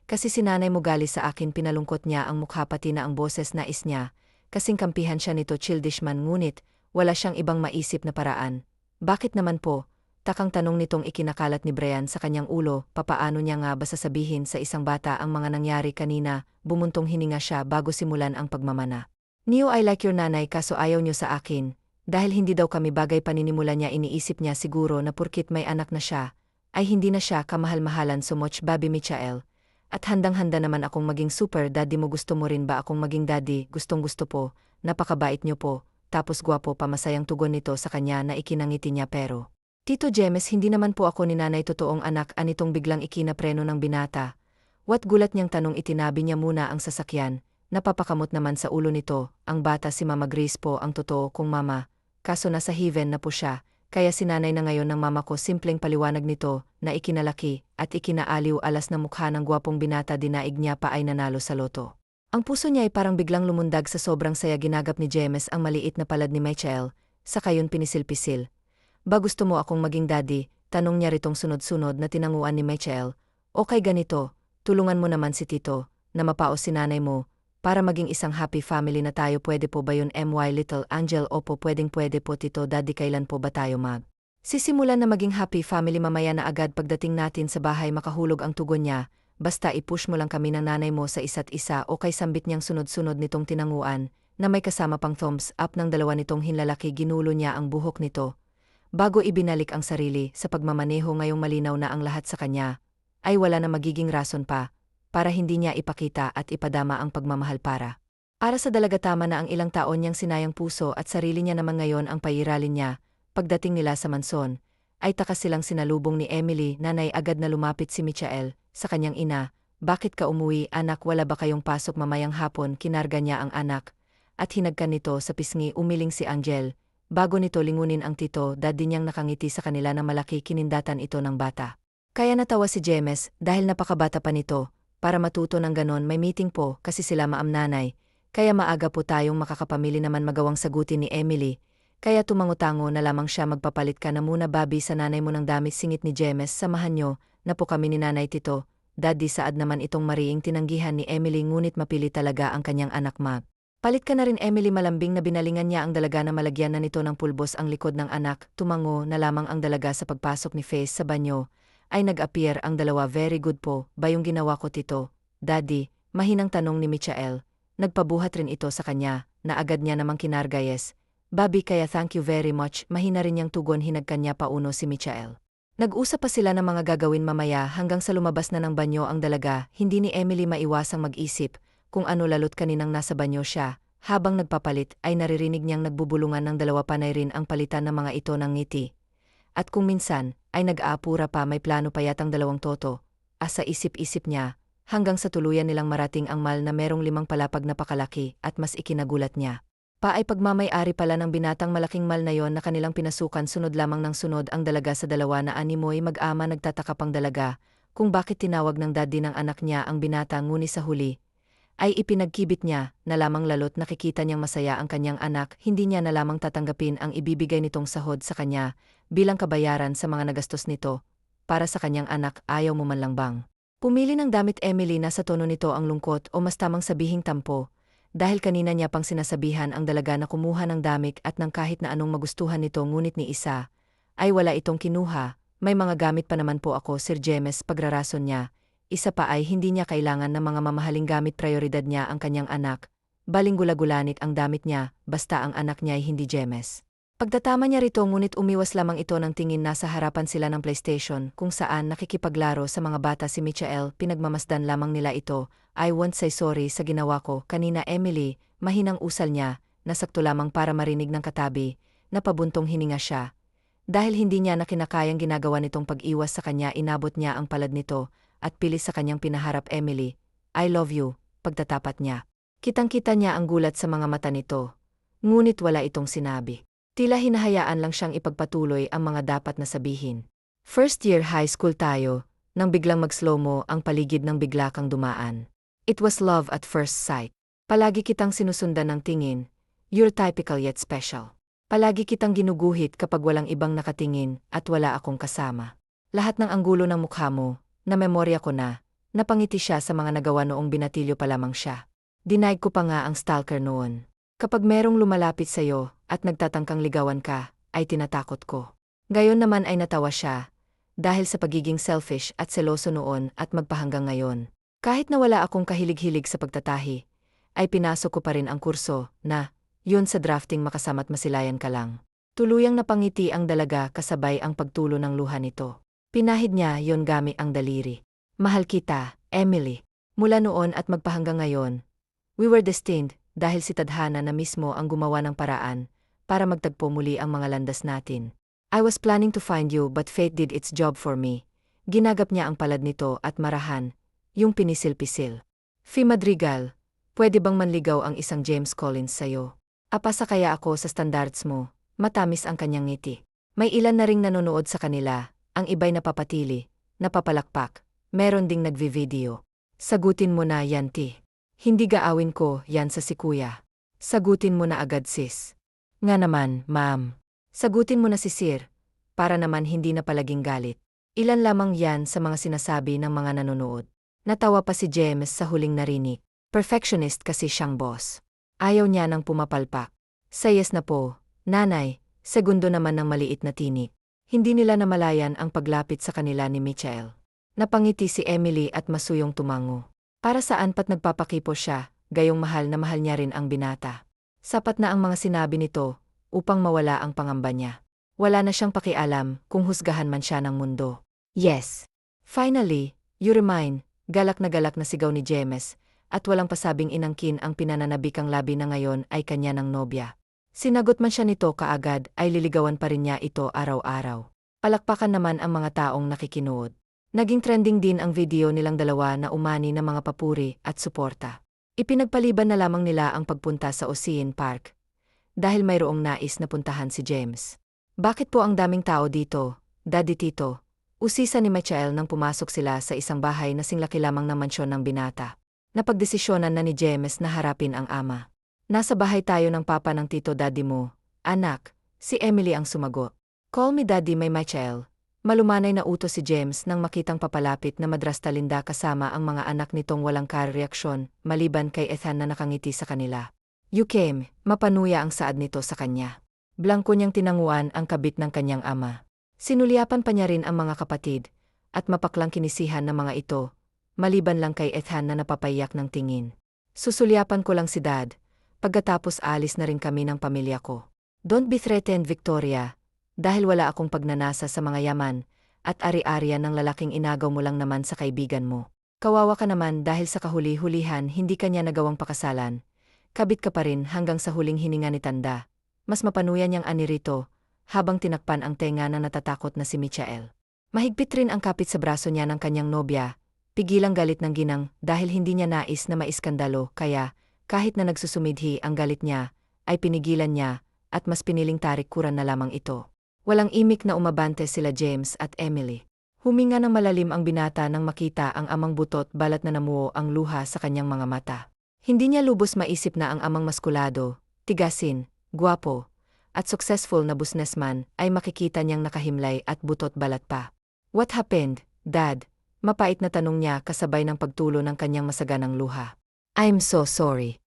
Kasi si nanay mo gali sa akin. Pinalungkot niya ang mukha pati na ang boses. Nais niya kasing kampihan siya nito, childish man, ngunit wala siyang ibang maisip na paraan. Bakit naman po? Takang tanong nitong ikinakalat ni Brian sa kanyang ulo. Papaano niya nga ba sasabihin sa isang bata ang mga nangyari kanina? Bumuntong hininga siya bago simulan ang pagmamana. "Neo, I like your nanay, kaso ayaw niyo sa akin. Dahil hindi daw kami bagay." Paninimula niya, iniisip niya siguro na purkit may anak na siya, ay hindi na siya kamahal-mahalan so much, Baby Michael. At handang-handa naman akong maging super daddy mo. Gusto mo rin ba akong maging daddy? Gustong-gusto po, napakabait niyo po, tapos gwapo pa. Masayang tugon nito sa kanya na ikinangiti niya. Pero, Tito James, hindi naman po ako ni nanay totoong anak. Anitong biglang ikinapreno ng binata. What? Gulat niyang tanong. Itinabi niya muna ang sasakyan. Napapakamot naman sa ulo nito ang bata. Si Mama Grace po ang totoo kong mama. Kaso nasa heaven na po siya, kaya sinanay na ngayon ng mama ko. Simpleng paliwanag nito na ikinalaki at ikinaaliw alas na mukha ng gwapong binata. Dinaig niya pa ay nanalo sa loto. Ang puso niya ay parang biglang lumundag sa sobrang saya. Ginagap ni James ang maliit na palad ni Michael, saka yun pinisil-pisil. "Ba gusto mo akong maging daddy?" Tanong niya ritong sunod-sunod na tinanguan ni Michael. "Okay, ganito, tulungan mo naman si Tito na mapaos si nanay mo para maging isang happy family na tayo. Pwede po ba yun, my little angel?" "Opo, pwedeng-pwede po Tito Daddy. Kailan po ba tayo sisimulan na maging happy family?" "Mamaya na agad pagdating natin sa bahay." Makahulog ang tugon niya. "Basta i-push mo lang kami ng nanay mo sa isa't isa." "Okay." Sambit niyang sunod-sunod nitong tinanguan na may kasama pang thumbs up ng dalawa nitong hinlalaki. Ginulo niya ang buhok nito bago ibinalik ang sarili sa pagmamaneho. Ngayong malinaw na ang lahat sa kanya, ay wala na magiging rason pa para hindi niya ipakita at ipadama ang pagmamahal para sa dalaga. Tama na ang ilang taon niyang sinayang puso at sarili niya naman ngayon ang pairalin niya. Pagdating nila sa manson, ay takas silang sinalubong ni Emily. "Nanay," agad na lumapit si Michael sa kanyang ina. "Bakit ka umuwi, anak? Wala ba kayong pasok mamayang hapon?" Kinarga niya ang anak at hinagkan nito sa pisngi. Umiling si Angel bago nito lingunin ang Tito Daddy niyang nakangiti sa kanila na malaki. Kinindatan ito ng bata. Kaya natawa si James dahil napakabata pa nito para matuto ng ganon. "May meeting po kasi sila Maam nanay, kaya maaga po tayong makakapamili." Naman magawang sagutin ni Emily, kaya tumango-tango na lamang siya. "Magpapalit ka na muna, Bobby, sa nanay mo ng damit." Singit ni James. "Samahan niyo na po kami ni nanay Tito Daddy." Saad naman itong mariing tinanggihan ni Emily, ngunit mapili talaga ang kanyang anak. "Palit ka na rin, Emily." Malambing na binalingan niya ang dalaga na malagyan na nito ng pulbos ang likod ng anak. Tumango na lamang ang dalaga. Sa pagpasok ni Faith sa banyo, ay nag-appear ang dalawa. "Very good po ba yung ginawa ko, Tito Daddy?" mahinang tanong ni Michael. Nagpabuhat rin ito sa kanya na agad niya namang kinarga. "Yes, Bobby, kaya thank you very much." Mahina rin niyang tugon. Hinagkan niya pauno si Michael. Nag-usap pa sila ng mga gagawin mamaya hanggang sa lumabas na ng banyo ang dalaga. Hindi ni Emily maiwasang mag-isip kung ano lalo't kaninang nasa banyo siya. Habang nagpapalit ay naririnig niyang nagbubulungan ng dalawa. Panay rin ang palitan ng mga ito ng ngiti. At kung minsan ay nag-aapura pa, may plano pa yatang dalawang toto. Sa isip-isip niya, hanggang sa tuluyan nilang marating ang mall na merong 5 palapag na pakalaki. At mas ikinagulat niya pa ay pagmamay-ari pala ng binatang malaking mal na yon na kanilang pinasukan sunod lamang ng sunod ang dalaga sa dalawa na animoy mag-ama nagtataka pang dalaga kung bakit tinawag ng daddy ng anak niya ang binata ngunit sa huli ay ipinagkibit niya na lamang lalo't nakikita niyang masaya ang kanyang anak hindi niya na lamang tatanggapin ang ibibigay nitong sahod sa kanya bilang kabayaran sa mga nagastos nito para sa kanyang anak ayaw mo man lang bang. Pumili ng damit Emily na sa tono nito ang lungkot o mas tamang sabihing tampo dahil kanina niya pang sinasabihan ang dalaga na kumuha ng damit at ng kahit na anong magustuhan nito ngunit ni isa ay wala itong kinuha, may mga gamit pa naman po ako Sir James pagrarason niya. Isa pa ay hindi niya kailangan ng mga mamahaling gamit prioridad niya ang kanyang anak, baling-gula-gulanit ang damit niya, basta ang anak niya ay hindi James. Pagtatama niya rito ngunit umiwas lamang ito ng tingin nasa harapan sila ng PlayStation kung saan nakikipaglaro sa mga bata si Michael pinagmamasdan lamang nila ito, I won't say sorry sa ginawa ko kanina Emily, mahinang usal niya, nasakto lamang para marinig ng katabi, napabuntong hininga siya. Dahil hindi niya na kinakayang ginagawa nitong pag-iwas sa kanya inabot niya ang palad nito, at pilis sa kanyang pinaharap Emily, I love you, pagtatapat niya. Kitang-kita niya ang gulat sa mga mata nito. Ngunit wala itong sinabi. Tila hinahayaan lang siyang ipagpatuloy ang mga dapat na sabihin. First year high school tayo, nang biglang mag-slow-mo ang paligid ng bigla kang dumaan. It was love at first sight. Palagi kitang sinusundan ng tingin, you're typical yet special. Palagi kitang ginuguhit kapag walang ibang nakatingin at wala akong kasama. Lahat ng anggulo ng mukha mo, na memorya ko na, napangiti siya sa mga nagawa noong binatilyo pa lamang siya. Denied ko pa nga ang stalker noon. Kapag merong lumalapit sa'yo at nagtatangkang ligawan ka, ay tinatakot ko. Gayon naman ay natawa siya, dahil sa pagiging selfish at seloso noon at magpahanggang ngayon. Kahit na wala akong kahilig-hilig sa pagtatahi, ay pinasok ko pa rin ang kurso na, yun sa drafting makasama't masilayan ka lang. Tuluyang napangiti ang dalaga kasabay ang pagtulo ng luha nito. Pinahid niya yon gamit ang daliri. Mahal kita, Emily. Mula noon at magpahanggang ngayon, we were destined dahil si tadhana na mismo ang gumawa ng paraan para magtagpo muli ang mga landas natin. I was planning to find you but fate did its job for me. Ginagap niya ang palad nito at marahan, yung pinisil-pisil. Fee Madrigal, pwede bang manligaw ang isang James Collins sa'yo? Apasa kaya ako sa standards mo, matamis ang kanyang ngiti. May ilan na ring nanonood sa kanila. Ang iba'y napapatili, napapalakpak, meron ding nagvi-video. Sagutin mo na yan ti. Hindi gaawin ko yan sa si kuya. Sagutin mo na agad sis. Nga naman, ma'am. Sagutin mo na si sir, para naman hindi na palaging galit. Ilan lamang yan sa mga sinasabi ng mga nanonood. Natawa pa si James sa huling narinig. Perfectionist kasi siyang boss. Ayaw niya ng pumapalpak. Sa yes na po, nanay, segundo naman ng maliit na tinik. Hindi nila namalayan ang paglapit sa kanila ni Michael. Napangiti si Emily at masuyong tumango. Para saan pat nagpapakipo siya, gayong mahal na mahal niya rin ang binata. Sapat na ang mga sinabi nito, upang mawala ang pangamba niya. Wala na siyang pakialam kung husgahan man siya ng mundo. Yes. Finally, you're mine, galak na sigaw ni James, at walang pasabing inangkin ang pinananabikang labi na ngayon ay kanya ng nobya. Sinagot man siya nito kaagad ay liligawan pa rin niya ito araw-araw. Palakpakan naman ang mga taong nakikinood. Naging trending din ang video nilang dalawa na umani ng mga papuri at suporta. Ipinagpaliban na lamang nila ang pagpunta sa Ocean Park. Dahil mayroong nais na puntahan si James. Bakit po ang daming tao dito, Daddy Tito? Usisa ni Michael nang pumasok sila sa isang bahay na singlaki lamang ng mansyon ng binata. Napagdesisyonan na ni James na harapin ang ama. Nasa bahay tayo ng papa ng tito daddy mo, anak, si Emily ang sumagot. Call me daddy may Michael. Malumanay na utos si James nang makitang papalapit na madrasta Linda kasama ang mga anak nitong walang kareaksyon, maliban kay Ethan na nakangiti sa kanila. You came, mapanuya ang saad nito sa kanya. Blangko niyang tinanguan ang kabit ng kanyang ama. Sinulyapan pa niya rin ang mga kapatid, at mapaklang kinisihan ng mga ito, maliban lang kay Ethan na napapayak ng tingin. Susulyapan ko lang si Dad. Pagkatapos alis na rin kami ng pamilya ko. Don't be threatened, Victoria, dahil wala akong pagnanasa sa mga yaman, at ari-arian ng lalaking inagaw mo lang naman sa kaibigan mo. Kawawa ka naman dahil sa kahuli-hulihan hindi ka niya nagawang pakasalan. Kabit ka pa rin hanggang sa huling hininga ni Tanda. Mas mapanuya niyang ani rito, habang tinakpan ang tenga na natatakot na si Michael. Mahigpit rin ang kapit sa braso niya ng kanyang nobya, pigilang galit ng ginang dahil hindi niya nais na maiskandalo kaya, kahit na nagsusumidhi ang galit niya, ay pinigilan niya, at mas piniling tarikuran na lamang ito. Walang imik na umabante sila James at Emily. Huminga ng malalim ang binata nang makita ang amang butot balat na namuo ang luha sa kanyang mga mata. Hindi niya lubos maisip na ang amang maskulado, tigasin, guwapo, at successful na businessman ay makikita niyang nakahimlay at butot balat pa. "What happened, Dad?" Mapait na tanong niya kasabay ng pagtulo ng kanyang masaganang luha. "I'm so sorry.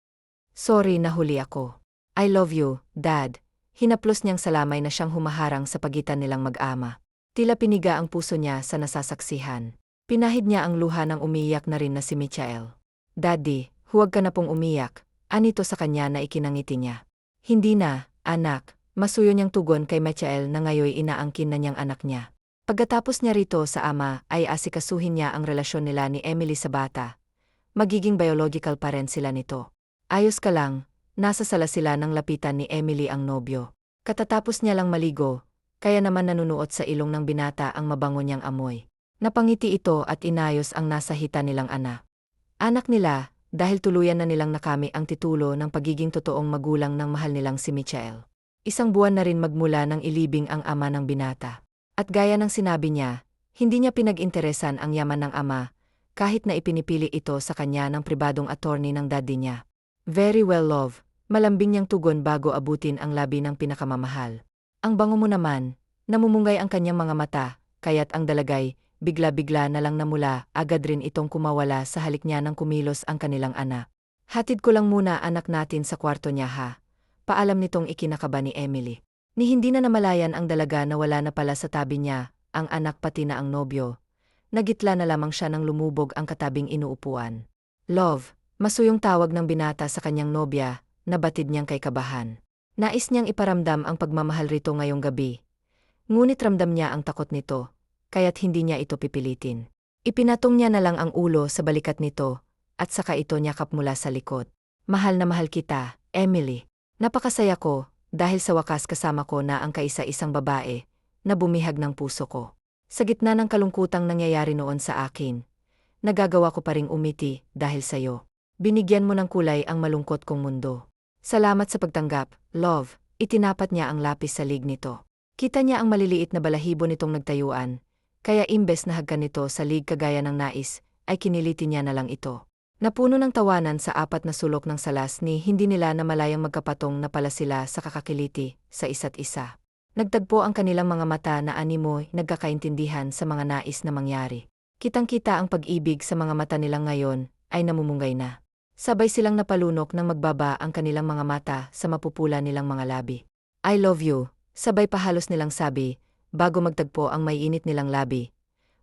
Sorry, nahuli ako. I love you, Dad." Hinaplos niyang salamay na siyang humaharang sa pagitan nilang mag-ama. Tila piniga ang puso niya sa nasasaksihan. Pinahid niya ang luha ng umiiyak na rin na si Michael. "Daddy, huwag ka na pong umiyak," anito sa kanya na ikinangiti niya. "Hindi na, anak," masuyo niyang tugon kay Michael na ngayoy inaangkin na niyang anak niya. Pagkatapos niya rito sa ama ay asikasuhin niya ang relasyon nila ni Emily sa bata. Magiging biological pa rin sila nito. "Ayos ka lang," nasa sala sila nang lapitan ni Emily ang nobyo. Katatapos niya lang maligo, kaya naman nanunuot sa ilong ng binata ang mabango niyang amoy. Napangiti ito at inayos ang nasa hita nilang anak. Anak nila, dahil tuluyan na nilang nakami ang titulo ng pagiging totoong magulang ng mahal nilang si Michael. 1 buwan na rin magmula nang ilibing ang ama ng binata. At gaya ng sinabi niya, hindi niya pinag-interesan ang yaman ng ama, kahit na ipinipili ito sa kanya ng pribadong attorney ng daddy niya. "Very well, love," malambing niyang tugon bago abutin ang labi ng pinakamamahal. "Ang bango mo naman." Namumungay ang kanyang mga mata, kaya't ang dalagay, bigla-bigla na lang namula, agad rin itong kumawala sa halik niya nang kumilos ang kanilang anak. "Hatid ko lang muna anak natin sa kwarto niya ha." Paalam nitong ikinakaba ni Emily. Ni hindi na namalayan ang dalaga na wala na pala sa tabi niya, ang anak pati na ang nobyo. Nagitla na lamang siya nang lumubog ang katabing inuupuan. "Love," masuyong tawag ng binata sa kanyang nobya, na batid niyang kay kabahan. Nais niyang iparamdam ang pagmamahal rito ngayong gabi. Ngunit ramdam niya ang takot nito, kaya't hindi niya ito pipilitin. Ipinatong niya na lang ang ulo sa balikat nito, at saka ito niyakap mula sa likod. "Mahal na mahal kita, Emily. Napakasaya ko, dahil sa wakas kasama ko na ang kaisa-isang babae, na bumihag ng puso ko. Sa gitna ng kalungkutang nangyayari noon sa akin, nagagawa ko pa ring umiti dahil sa'yo. Binigyan mo ng kulay ang malungkot kong mundo. Salamat sa pagtanggap, love." Itinapat niya ang lapis sa lig nito. Kita niya ang maliliit na balahibo nitong nagtayuan, kaya imbes na hagkan nito sa lig kagaya ng nais, ay kiniliti niya na lang ito. Napuno ng tawanan sa 4 na sulok ng salas ni hindi nila namalayang magkapatong na pala sila sa kakakiliti sa isa't isa. Nagtagpo ang kanilang mga mata na animoy nagkakaintindihan sa mga nais na mangyari. Kitang-kita ang pag-ibig sa mga mata nilang ngayon ay namumungay na. Sabay silang napalunok nang magbaba ang kanilang mga mata sa mapupula nilang mga labi. "I love you," sabay pahalos nilang sabi, bago magtagpo ang maiinit nilang labi.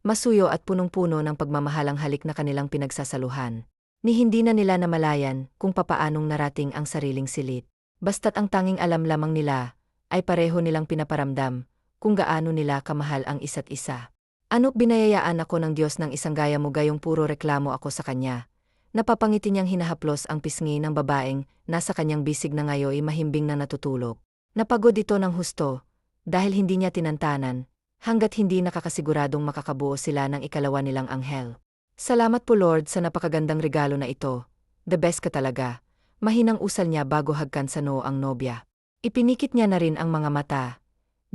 Masuyo at punong-puno ng pagmamahalang halik na kanilang pinagsasaluhan. Ni hindi na nila namalayan kung papaanong narating ang sariling silit. Basta't ang tanging alam lamang nila, ay pareho nilang pinaparamdam, kung gaano nila kamahal ang isa't isa. "Ano't binayayaan ako ng Diyos ng isang gaya mo gayong puro reklamo ako sa kanya." Napapangiti niyang hinahaplos ang pisngi ng babaeng nasa kanyang bisig na ngayoy mahimbing na natutulog. Napagod ito ng husto, dahil hindi niya tinantanan, hanggat hindi nakakasiguradong makakabuo sila ng ikalawa nilang anghel. "Salamat po Lord sa napakagandang regalo na ito. The best ka talaga." Mahinang usal niya bago hagkan sa noo ang nobya. Ipinikit niya na rin ang mga mata,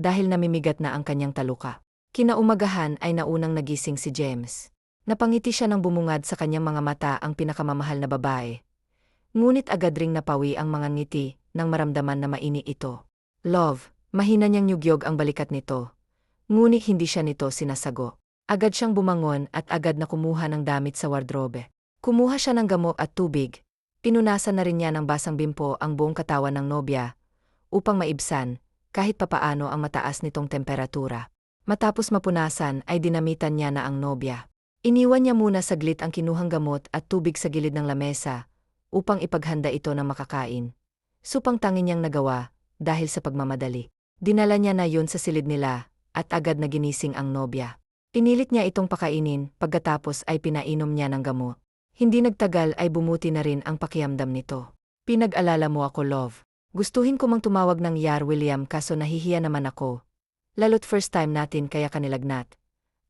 dahil namimigat na ang kanyang taluka. Kinaumagahan ay naunang nagising si James. Napangiti siya nang bumungad sa kanyang mga mata ang pinakamamahal na babae. Ngunit agad ring napawi ang mga ngiti nang maramdaman na mainit ito. "Love," mahina niyang nyugyog ang balikat nito. Ngunit hindi siya nito sinasago. Agad siyang bumangon at agad na kumuha ng damit sa wardrobe. Kumuha siya ng gamot at tubig. Pinunasan na rin niya ng basang bimpo ang buong katawan ng nobya, upang maibsan, kahit papaano ang mataas nitong temperatura. Matapos mapunasan ay dinamitan niya na ang nobya. Iniwan niya muna saglit ang kinuhang gamot at tubig sa gilid ng lamesa, upang ipaghanda ito ng makakain. Supang tangin niyang nagawa, dahil sa pagmamadali. Dinala niya na yun sa silid nila, at agad na ginising ang nobya. Pinilit niya itong pakainin, pagkatapos ay pinainom niya ng gamot. Hindi nagtagal ay bumuti na rin ang pakiramdam nito. "Pinag-alala mo ako, love. Gustuhin ko mang tumawag ng Yar William kaso nahihiya naman ako. Lalo't first time natin kaya kanilagnat."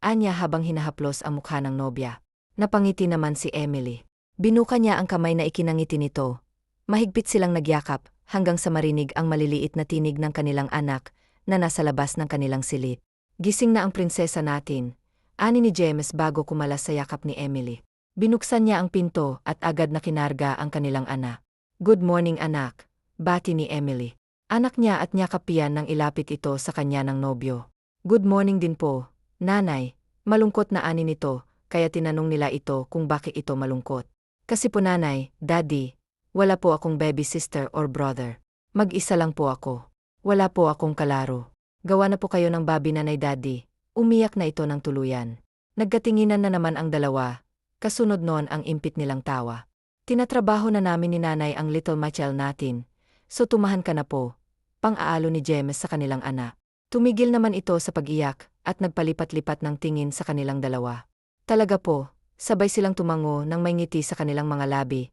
Anya habang hinahaplos ang mukha ng nobya. Napangiti naman si Emily. Binuka niya ang kamay na ikinangiti nito. Mahigpit silang nagyakap, hanggang sa marinig ang maliliit na tinig ng kanilang anak na nasa labas ng kanilang silid. Gising na ang prinsesa natin, ani ni James bago kumalas sa yakap ni Emily. Binuksan niya ang pinto at agad na kinarga ang kanilang anak. "Good morning anak," bati ni Emily. Anak niya at niyakapian nang ilapit ito sa kanya ng nobyo. "Good morning din po, nanay," malungkot na ani nito, kaya tinanong nila ito kung bakit ito malungkot. "Kasi po nanay, daddy, wala po akong baby sister or brother. Mag-isa lang po ako. Wala po akong kalaro. Gawa na po kayo ng babi nanay daddy." Umiyak na ito ng tuluyan. Nagkatinginan na naman ang dalawa, kasunod noon ang impit nilang tawa. "Tinatrabaho na namin ni nanay ang little Michael natin, so tumahan ka na po," pang-aalo ni James sa kanilang anak. Tumigil naman ito sa pag-iyak at nagpalipat-lipat ng tingin sa kanilang dalawa. Talaga po, sabay silang tumango nang may ngiti sa kanilang mga labi,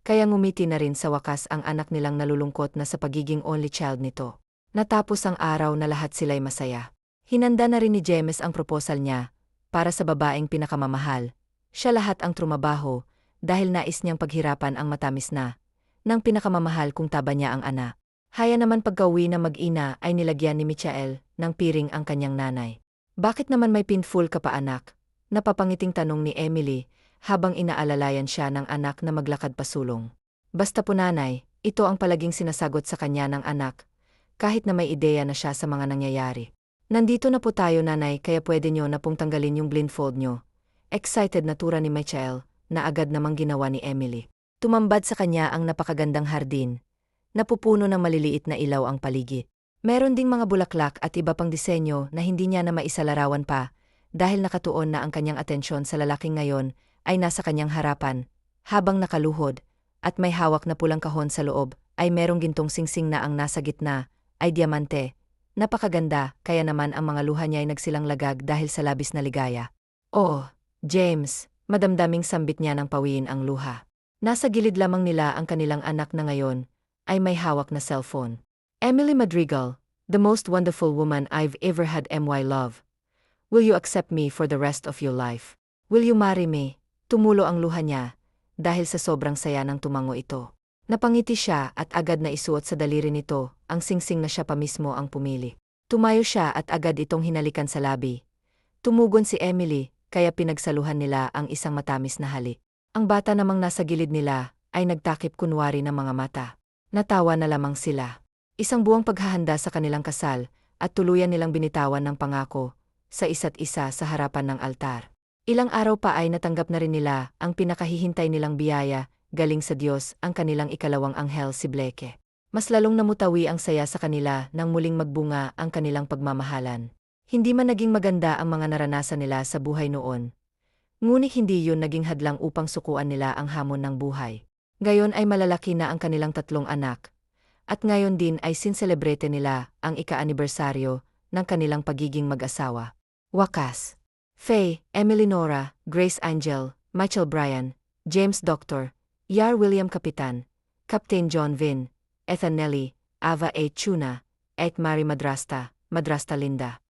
kaya ngumiti na rin sa wakas ang anak nilang nalulungkot na sa pagiging only child nito. Natapos ang araw na lahat sila'y masaya. Hinanda na rin ni James ang proposal niya para sa babaeng pinakamamahal. Siya lahat ang trumabaho dahil nais niyang paghirapan ang matamis na ng pinakamamahal kung taba niya ang anak. Haya naman pagka-uwi na mag-ina ay nilagyan ni Michael ng piring ang kanyang nanay. "Bakit naman may pinful ka pa anak?" Napapangiting tanong ni Emily habang inaalalayan siya ng anak na maglakad pasulong. "Basta po nanay," ito ang palaging sinasagot sa kanya ng anak, kahit na may ideya na siya sa mga nangyayari. "Nandito na po tayo nanay kaya pwede nyo na pong tanggalin yung blindfold nyo." Excited na tura ni Michael na agad namang ginawa ni Emily. Tumambad sa kanya ang napakagandang hardin. Napupuno ng maliliit na ilaw ang paligid. Meron ding mga bulaklak at iba pang disenyo na hindi niya na maisalarawan pa dahil nakatuon na ang kanyang atensyon sa lalaking ngayon ay nasa kanyang harapan. Habang nakaluhod at may hawak na pulang kahon sa loob ay merong gintong singsing na ang nasa gitna ay diamante. Napakaganda kaya naman ang mga luha niya ay nagsilang lagag dahil sa labis na ligaya. "Oh, James," madamdaming sambit niya ng pawiin ang luha. Nasa gilid lamang nila ang kanilang anak na ngayon ay may hawak na cellphone. "Emily Madrigal, the most wonderful woman I've ever had my love. Will you accept me for the rest of your life? Will you marry me?" Tumulo ang luha niya dahil sa sobrang saya ng tumango ito. Napangiti siya at agad na isuot sa daliri nito ang singsing na siya pa mismo ang pumili. Tumayo siya at agad itong hinalikan sa labi. Tumugon si Emily kaya pinagsaluhan nila ang isang matamis na halik. Ang bata namang nasa gilid nila ay nagtakip kunwari ng mga mata. Natawa na lamang sila. Isang buwang paghahanda sa kanilang kasal at tuluyan nilang binitawan ng pangako sa isa't isa sa harapan ng altar. Ilang araw pa ay natanggap na rin nila ang pinakahihintay nilang biyaya, galing sa Diyos, ang kanilang ikalawang anghel si Blake. Mas lalong namutawi ang saya sa kanila nang muling magbunga ang kanilang pagmamahalan. Hindi man naging maganda ang mga naranasan nila sa buhay noon, ngunit hindi yun naging hadlang upang sukuan nila ang hamon ng buhay. Ngayon ay malalaki na ang kanilang tatlong anak, at ngayon din ay sinselebrete nila ang ika-anibersaryo ng kanilang pagiging mag-asawa. Wakas. Faye, Emily Nora, Grace Angel, Michael Bryan, James Dr. Yar William Kapitan, Captain John Vin, Ethan Nelly, Ava A. Tuna, at Mary Madrasta, Madrasta Linda.